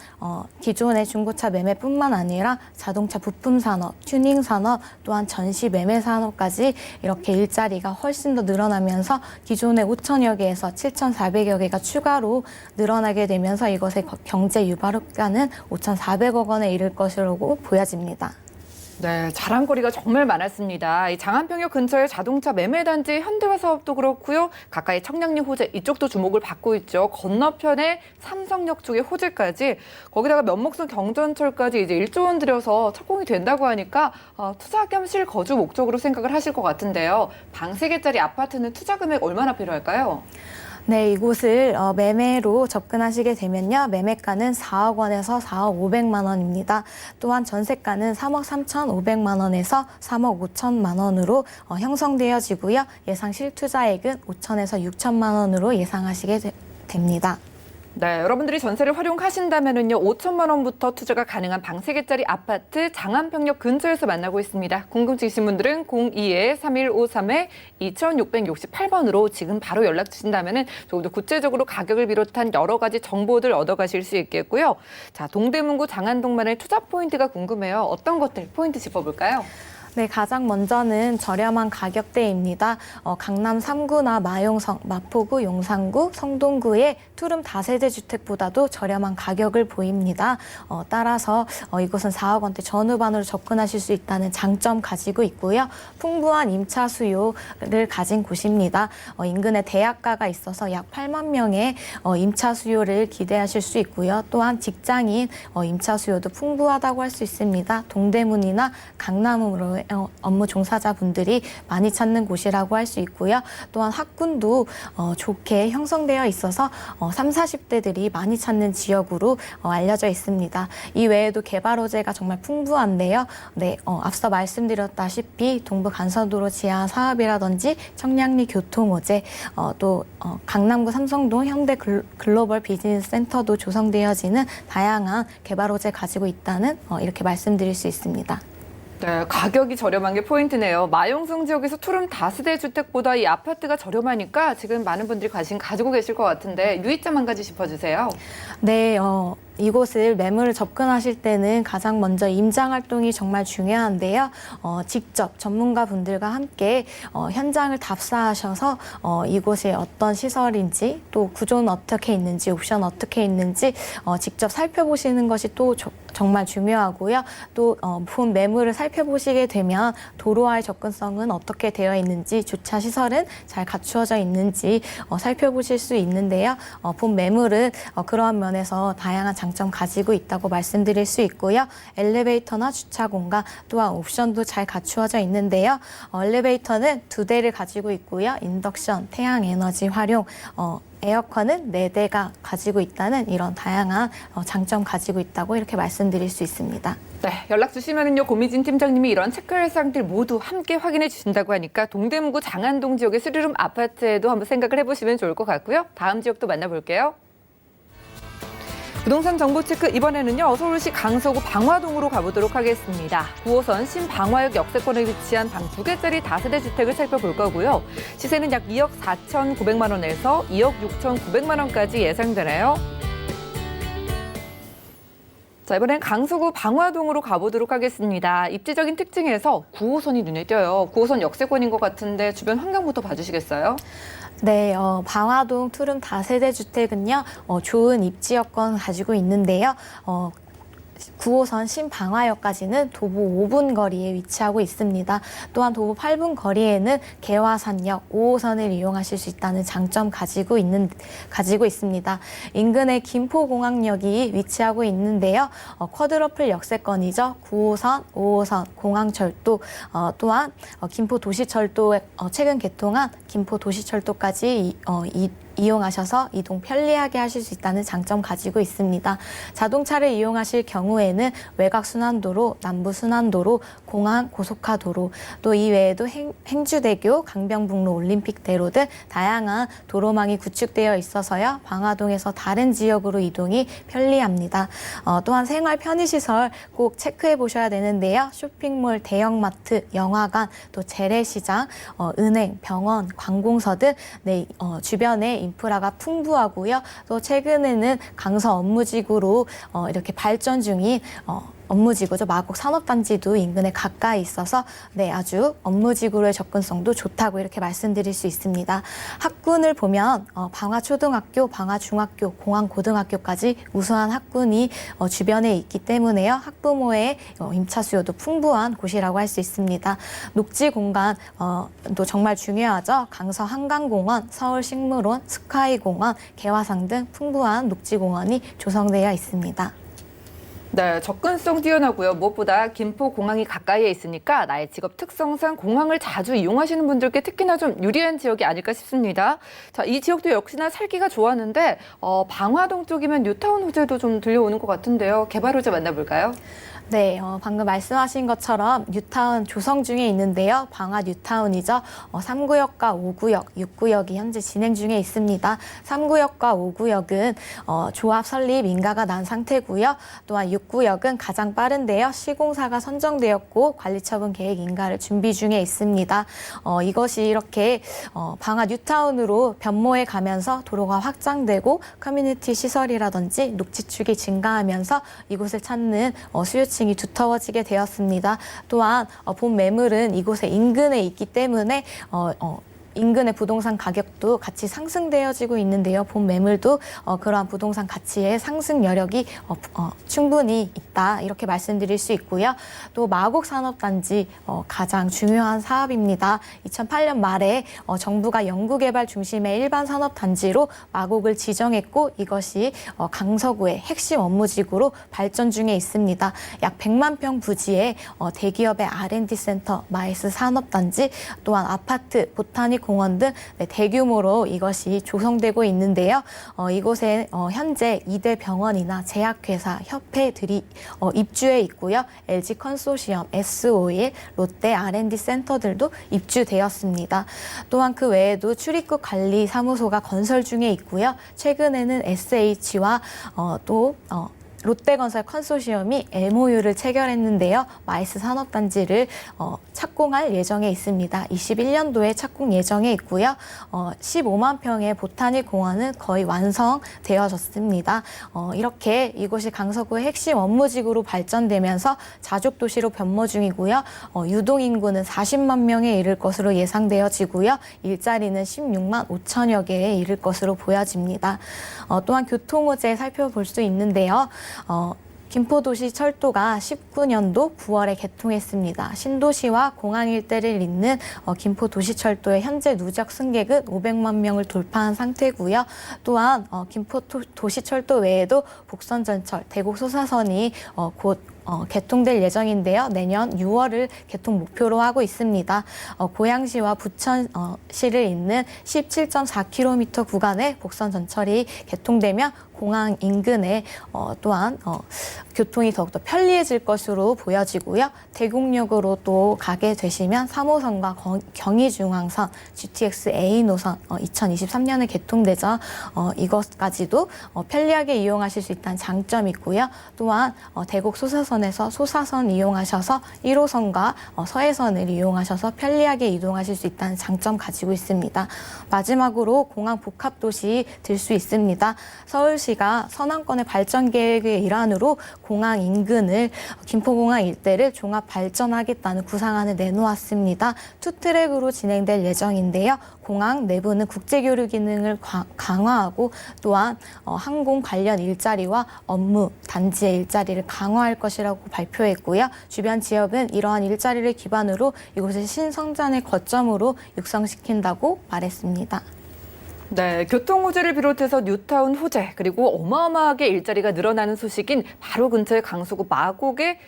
Speaker 4: 기존의 중고차 매매뿐만 아니라 자동차 부품 산업, 튜닝 산업, 또한 전시 매매 산업까지 이렇게 일자리가 훨씬 더 늘어나면서 기존의 5천여 개에서 7,400여 개가 추가로 늘어나게 되면서 이것의 경제 유발효과는 5,400억 원에 이를 것이라고 보여집니다.
Speaker 2: 네, 자랑거리가 정말 많았습니다. 이 장안평역 근처의 자동차 매매단지 현대화 사업도 그렇고요. 가까이 청량리 호재 이쪽도 주목을 받고 있죠. 건너편에 삼성역 쪽의 호재까지 거기다가 면목선 경전철까지 이제 1조 원 들여서 착공이 된다고 하니까 투자 겸 실거주 목적으로 생각을 하실 것 같은데요. 방 3개짜리 아파트는 투자 금액 얼마나 필요할까요?
Speaker 4: 네, 이곳을 매매로 접근하시게 되면요. 매매가는 4억 원에서 4억 500만 원입니다. 또한 전세가는 3억 3,500만 원에서 3억 5천만 원으로 형성되어지고요. 예상 실투자액은 5천에서 6천만 원으로 예상하시게 됩니다.
Speaker 2: 네, 여러분들이 전세를 활용하신다면은요, 5천만 원부터 투자가 가능한 방 3개짜리 아파트 장안평역 근처에서 만나고 있습니다. 궁금증 있으신 분들은 02-3153-2668번으로 지금 바로 연락 주신다면은 조금 더 구체적으로 가격을 비롯한 여러 가지 정보들 얻어가실 수 있겠고요. 자, 동대문구 장안동만의 투자 포인트가 궁금해요. 어떤 것들 포인트 짚어볼까요?
Speaker 4: 네, 가장 먼저는 저렴한 가격대입니다. 강남 3구나 마포구, 용산구, 성동구의 투룸 다세대 주택보다도 저렴한 가격을 보입니다. 따라서 이곳은 4억 원대 전후반으로 접근하실 수 있다는 장점 가지고 있고요. 풍부한 임차 수요를 가진 곳입니다. 인근에 대학가가 있어서 약 8만 명의 임차 수요를 기대하실 수 있고요. 또한 직장인 임차 수요도 풍부하다고 할 수 있습니다. 동대문이나 강남으로 업무 종사자분들이 많이 찾는 곳이라고 할 수 있고요. 또한 학군도 좋게 형성되어 있어서 30, 40대들이 많이 찾는 지역으로 알려져 있습니다. 이 외에도 개발 호재가 정말 풍부한데요. 네, 앞서 말씀드렸다시피 동부 간선도로 지하 사업이라든지 청량리 교통 호재, 또 강남구 삼성동 현대 글로벌 비즈니스 센터도 조성되어지는 다양한 개발 호재 가지고 있다는 이렇게 말씀드릴 수 있습니다.
Speaker 2: 네, 가격이 저렴한 게 포인트네요. 마용성 지역에서 투룸 다세대 주택보다 이 아파트가 저렴하니까 지금 많은 분들이 관심 가지고 계실 것 같은데 유의점 한 가지 짚어주세요.
Speaker 4: 네, 이곳을 매물을 접근하실 때는 가장 먼저 임장 활동이 정말 중요한데요. 직접 전문가분들과 함께 현장을 답사하셔서 이곳에 어떤 시설인지 또 구조는 어떻게 있는지 옵션 어떻게 있는지 직접 살펴보시는 것이 또 정말 중요하고요. 또 본 매물을 살펴보시게 되면 도로와의 접근성은 어떻게 되어 있는지 주차 시설은 잘 갖추어져 있는지 살펴보실 수 있는데요. 본 매물은 그러한 면에서 다양한 장점 가지고 있다고 말씀드릴 수 있고요. 엘리베이터나 주차 공간 또한 옵션도 잘 갖추어져 있는데요. 엘리베이터는 2대를 가지고 있고요. 인덕션, 태양 에너지 활용, 에어컨은 4대가 가지고 있다는 이런 다양한 장점 가지고 있다고 이렇게 말씀드릴 수 있습니다.
Speaker 2: 네, 연락 주시면은요, 고미진 팀장님이 이런 체크할 사항들 모두 함께 확인해 주신다고 하니까 동대문구 장안동 지역의 스리룸 아파트에도 한번 생각을 해보시면 좋을 것 같고요. 다음 지역도 만나볼게요. 부동산 정보 체크 이번에는요, 서울시 강서구 방화동으로 가보도록 하겠습니다. 9호선 신방화역 역세권에 위치한 방 2개짜리 다세대 주택을 살펴볼 거고요. 시세는 약 2억 4,900만 원에서 2억 6,900만 원까지 예상되네요. 자, 이번엔 강서구 방화동으로 가보도록 하겠습니다. 입지적인 특징에서 9호선이 눈에 띄어요. 9호선 역세권인 것 같은데 주변 환경부터 봐주시겠어요?
Speaker 4: 네, 방화동 투룸 다세대 주택은요, 좋은 입지 여건 가지고 있는데요. 9호선 신방화역까지는 도보 5분 거리에 위치하고 있습니다. 또한 도보 8분 거리에는 개화산역 5호선을 이용하실 수 있다는 장점 가지고 있습니다. 인근에 김포공항역이 위치하고 있는데요. 쿼드러플 역세권이죠. 9호선, 5호선, 공항철도, 또한 김포도시철도에 최근 개통한 김포도시철도까지 이용하셔서 이동 편리하게 하실 수 있다는 장점 가지고 있습니다. 자동차를 이용하실 경우에는 외곽순환도로, 남부순환도로, 공항, 고속화도로, 또 이외에도 행주대교, 강변북로, 올림픽대로 등 다양한 도로망이 구축되어 있어서요. 방화동에서 다른 지역으로 이동이 편리합니다. 또한 생활 편의시설 꼭 체크해 보셔야 되는데요. 쇼핑몰, 대형마트, 영화관, 또 재래시장, 은행, 병원, 관공서 등 주변에 인프라가 풍부하고요. 또 최근에는 강서 업무지구로 이렇게 발전 중인 업무지구죠. 마곡 산업단지도 인근에 가까이 있어서 아주 업무지구로의 접근성도 좋다고 이렇게 말씀드릴 수 있습니다. 학군을 보면 방화초등학교, 방화중학교, 공항고등학교까지 우수한 학군이 주변에 있기 때문에요. 학부모의 임차 수요도 풍부한 곳이라고 할 수 있습니다. 녹지 공간 또 정말 중요하죠. 강서 한강공원, 서울식물원, 스카이공원, 개화상 등 풍부한 녹지 공원이 조성되어 있습니다.
Speaker 2: 네, 접근성 뛰어나고요. 무엇보다 김포공항이 가까이에 있으니까 나의 직업 특성상 공항을 자주 이용하시는 분들께 특히나 좀 유리한 지역이 아닐까 싶습니다. 자, 이 지역도 역시나 살기가 좋았는데 방화동 쪽이면 뉴타운 호재도 좀 들려오는 것 같은데요. 개발 호재 만나볼까요?
Speaker 4: 네, 방금 말씀하신 것처럼 뉴타운 조성 중에 있는데요. 방화 뉴타운이죠. 3구역과 5구역, 6구역이 현재 진행 중에 있습니다. 3구역과 5구역은 조합 설립 인가가 난 상태고요. 또한 6구역은 가장 빠른데요. 시공사가 선정되었고 관리처분 계획 인가를 준비 중에 있습니다. 이것이 이렇게 방화 뉴타운으로 변모해 가면서 도로가 확장되고 커뮤니티 시설이라든지 녹지축이 증가하면서 이곳을 찾는 수요층이 두터워지게 되었습니다. 또한 본 매물은 이곳의 인근에 있기 때문에 인근의 부동산 가격도 같이 상승되어지고 있는데요. 본 매물도 그러한 부동산 가치의 상승 여력이 충분히 있다 이렇게 말씀드릴 수 있고요. 또 마곡 산업단지 가장 중요한 사업입니다. 2008년 말에 정부가 연구개발 중심의 일반 산업단지로 마곡을 지정했고 이것이 강서구의 핵심 업무지구로 발전 중에 있습니다. 약 100만 평 부지에 대기업의 R&D 센터, 마이스 산업단지, 또한 아파트, 보타닉 공원 등 대규모로 이것이 조성되고 있는데요. 이곳에 현재 2대 병원이나 제약회사, 협회들이 입주해 있고요. LG 컨소시엄, S-오일, 롯데 R&D 센터들도 입주되었습니다. 또한 그 외에도 출입국 관리 사무소가 건설 중에 있고요. 최근에는 SH와 롯데건설 컨소시엄이 MOU를 체결했는데요. 마이스 산업단지를 착공할 예정에 있습니다. 21년도에 착공 예정에 있고요. 15만 평의 보타닉 공원은 거의 완성되어졌습니다. 이렇게 이곳이 강서구의 핵심 업무지구로 발전되면서 자족도시로 변모 중이고요. 유동인구는 40만 명에 이를 것으로 예상되어지고요. 일자리는 16만 5천여 개에 이를 것으로 보여집니다. 또한 교통호재 살펴볼 수 있는데요. 김포도시철도가 19년도 9월에 개통했습니다. 신도시와 공항 일대를 잇는 김포도시철도의 현재 누적 승객은 500만 명을 돌파한 상태고요. 또한 김포도시철도 외에도 복선전철, 대곡소사선이 곧 개통될 예정인데요. 내년 6월을 개통 목표로 하고 있습니다. 고양시와 부천시를 잇는 17.4km 구간의 복선전철이 개통되면 공항 인근에 또한 교통이 더욱더 편리해질 것으로 보여지고요. 대곡역으로 또 가게 되시면 3호선과 경의중앙선, GTX A 노선 2023년에 개통되죠. 이것까지도 편리하게 이용하실 수 있다는 장점이 있고요. 또한 대곡 소사선에서 소사선 이용하셔서 1호선과 서해선을 이용하셔서 편리하게 이동하실 수 있다는 장점 가지고 있습니다. 마지막으로 공항 복합도시 들 수 있습니다. 서울시가 서남권의 발전 계획의 일환으로 공항 인근을 김포공항 일대를 종합 발전하겠다는 구상안을 내놓았습니다. 투트랙으로 진행될 예정인데요. 공항 내부는 국제교류 기능을 강화하고 또한 항공 관련 일자리와 업무, 단지의 일자리를 강화할 것이라고 발표했고요. 주변 지역은 이러한 일자리를 기반으로 이곳을 신성장의 거점으로 육성시킨다고 말했습니다.
Speaker 2: 네, 교통 호재를 비롯해서 뉴타운 호재 그리고 어마어마하게 일자리가 늘어나는 소식인 바로 근처의 강서구 마곡의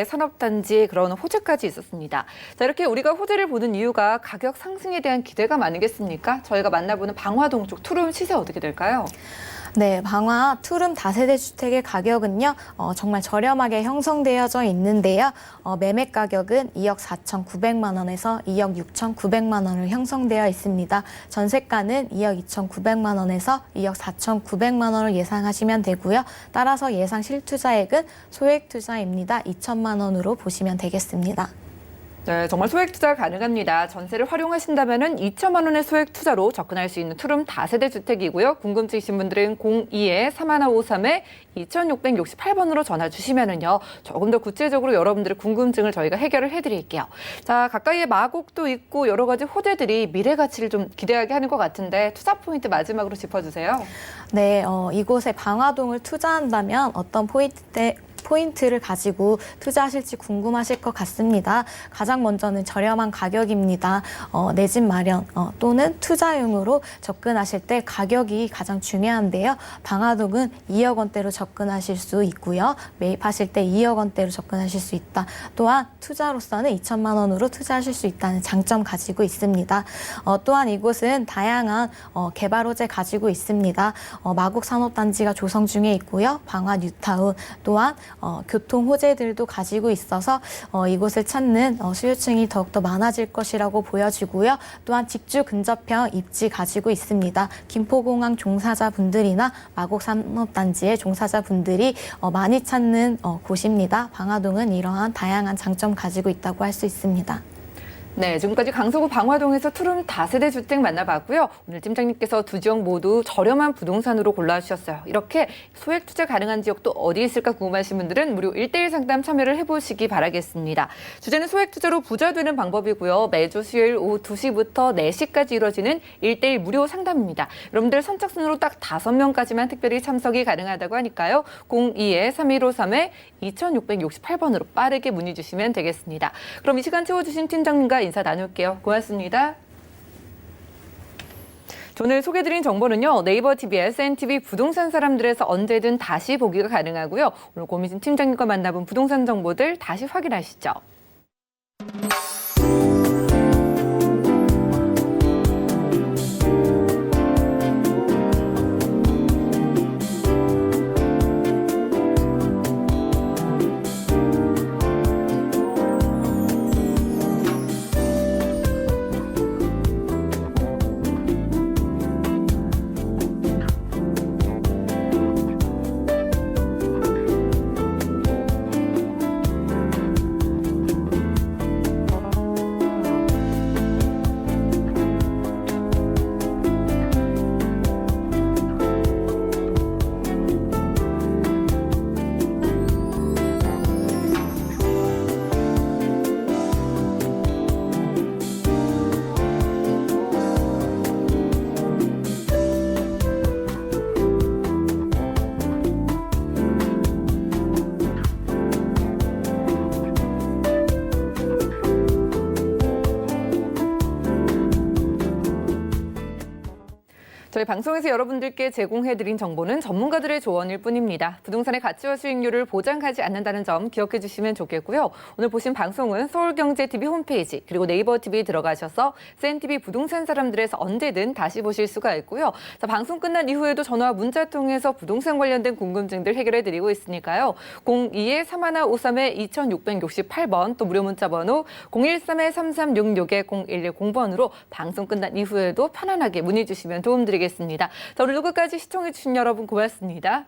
Speaker 2: 산업단지에 그런 호재까지 있었습니다. 자, 이렇게 우리가 호재를 보는 이유가 가격 상승에 대한 기대감 아니겠습니까? 저희가 만나보는 방화동 쪽 투룸 시세 어떻게 될까요?
Speaker 4: 네, 방화 투룸 다세대 주택의 가격은요, 정말 저렴하게 형성되어져 있는데요. 매매 가격은 2억 4,900만 원에서 2억 6,900만 원으로 형성되어 있습니다. 전세가는 2억 2,900만 원에서 2억 4,900만 원을 예상하시면 되고요. 따라서 예상 실투자액은 소액 투자입니다. 2천만 원으로 보시면 되겠습니다.
Speaker 2: 네, 정말 소액 투자 가능합니다. 전세를 활용하신다면 2천만 원의 소액 투자로 접근할 수 있는 투룸 다세대 주택이고요. 궁금증이신 분들은 02-3153-2668번으로 전화 주시면은요. 조금 더 구체적으로 여러분들의 궁금증을 저희가 해결을 해드릴게요. 자, 가까이에 마곡도 있고 여러 가지 호재들이 미래 가치를 좀 기대하게 하는 것 같은데 투자 포인트 마지막으로 짚어주세요.
Speaker 4: 네, 이곳에 방화동을 투자한다면 어떤 포인트를 가지고 투자하실지 궁금하실 것 같습니다. 가장 먼저는 저렴한 가격입니다. 내 집 마련 또는 투자용으로 접근하실 때 가격이 가장 중요한데요. 방화동은 2억 원대로 접근하실 수 있고요. 매입하실 때 2억 원대로 접근하실 수 있다. 또한 투자로서는 2천만 원으로 투자하실 수 있다는 장점 가지고 있습니다. 또한 이곳은 다양한 개발 호재 가지고 있습니다. 마곡 산업단지가 조성 중에 있고요. 방화 뉴타운 또한 교통 호재들도 가지고 있어서 이곳을 찾는 수요층이 더욱더 많아질 것이라고 보여지고요. 또한 직주 근접형 입지 가지고 있습니다. 김포공항 종사자분들이나 마곡 산업단지의 종사자분들이 많이 찾는 곳입니다. 방화동은 이러한 다양한 장점 가지고 있다고 할 수 있습니다.
Speaker 2: 네, 지금까지 강서구 방화동에서 투룸 다세대 주택 만나봤고요. 오늘 팀장님께서 두 지역 모두 저렴한 부동산으로 골라주셨어요. 이렇게 소액 투자 가능한 지역도 어디 있을까 궁금하신 분들은 무료 1:1 상담 참여를 해보시기 바라겠습니다. 주제는 소액 투자로 부자 되는 방법이고요. 매주 수요일 오후 2시부터 4시까지 이루어지는 1:1 무료 상담입니다. 여러분들 선착순으로 딱 5명까지만 특별히 참석이 가능하다고 하니까요. 02-3153-2668번으로 빠르게 문의 주시면 되겠습니다. 그럼 이 시간 채워주신 팀장님과 인사 나눌게요. 고맙습니다. 오늘 소개해드린 정보는요. 네이버 TV, SNTV 부동산 사람들에서 언제든 다시 보기가 가능하고요. 오늘 고민진 팀장님과 만나본 부동산 정보들 다시 확인하시죠. 저희 방송에서 여러분들께 제공해드린 정보는 전문가들의 조언일 뿐입니다. 부동산의 가치와 수익률을 보장하지 않는다는 점 기억해 주시면 좋겠고요. 오늘 보신 방송은 서울경제TV 홈페이지 그리고 네이버 TV에 들어가셔서 SNTV 부동산 사람들에서 언제든 다시 보실 수가 있고요. 자, 방송 끝난 이후에도 전화와 문자 통해서 부동산 관련된 궁금증들 해결해드리고 있으니까요. 02-3153-2668번 또 무료 문자 번호 013-3366-0110번으로 방송 끝난 이후에도 편안하게 문의 주시면 도움드리겠습니다. 자, 오늘도 끝까지 시청해주신 여러분 고맙습니다.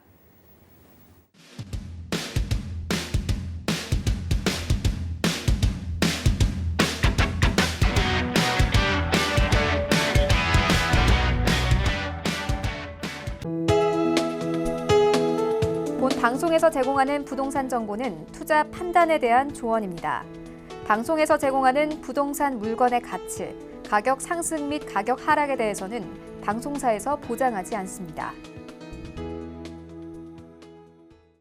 Speaker 1: 본 방송에서 제공하는 부동산 정보는 투자 판단에 대한 조언입니다. 방송에서 제공하는 부동산 물건의 가치, 가격 상승 및 가격 하락에 대해서는 방송사에서 보장하지 않습니다.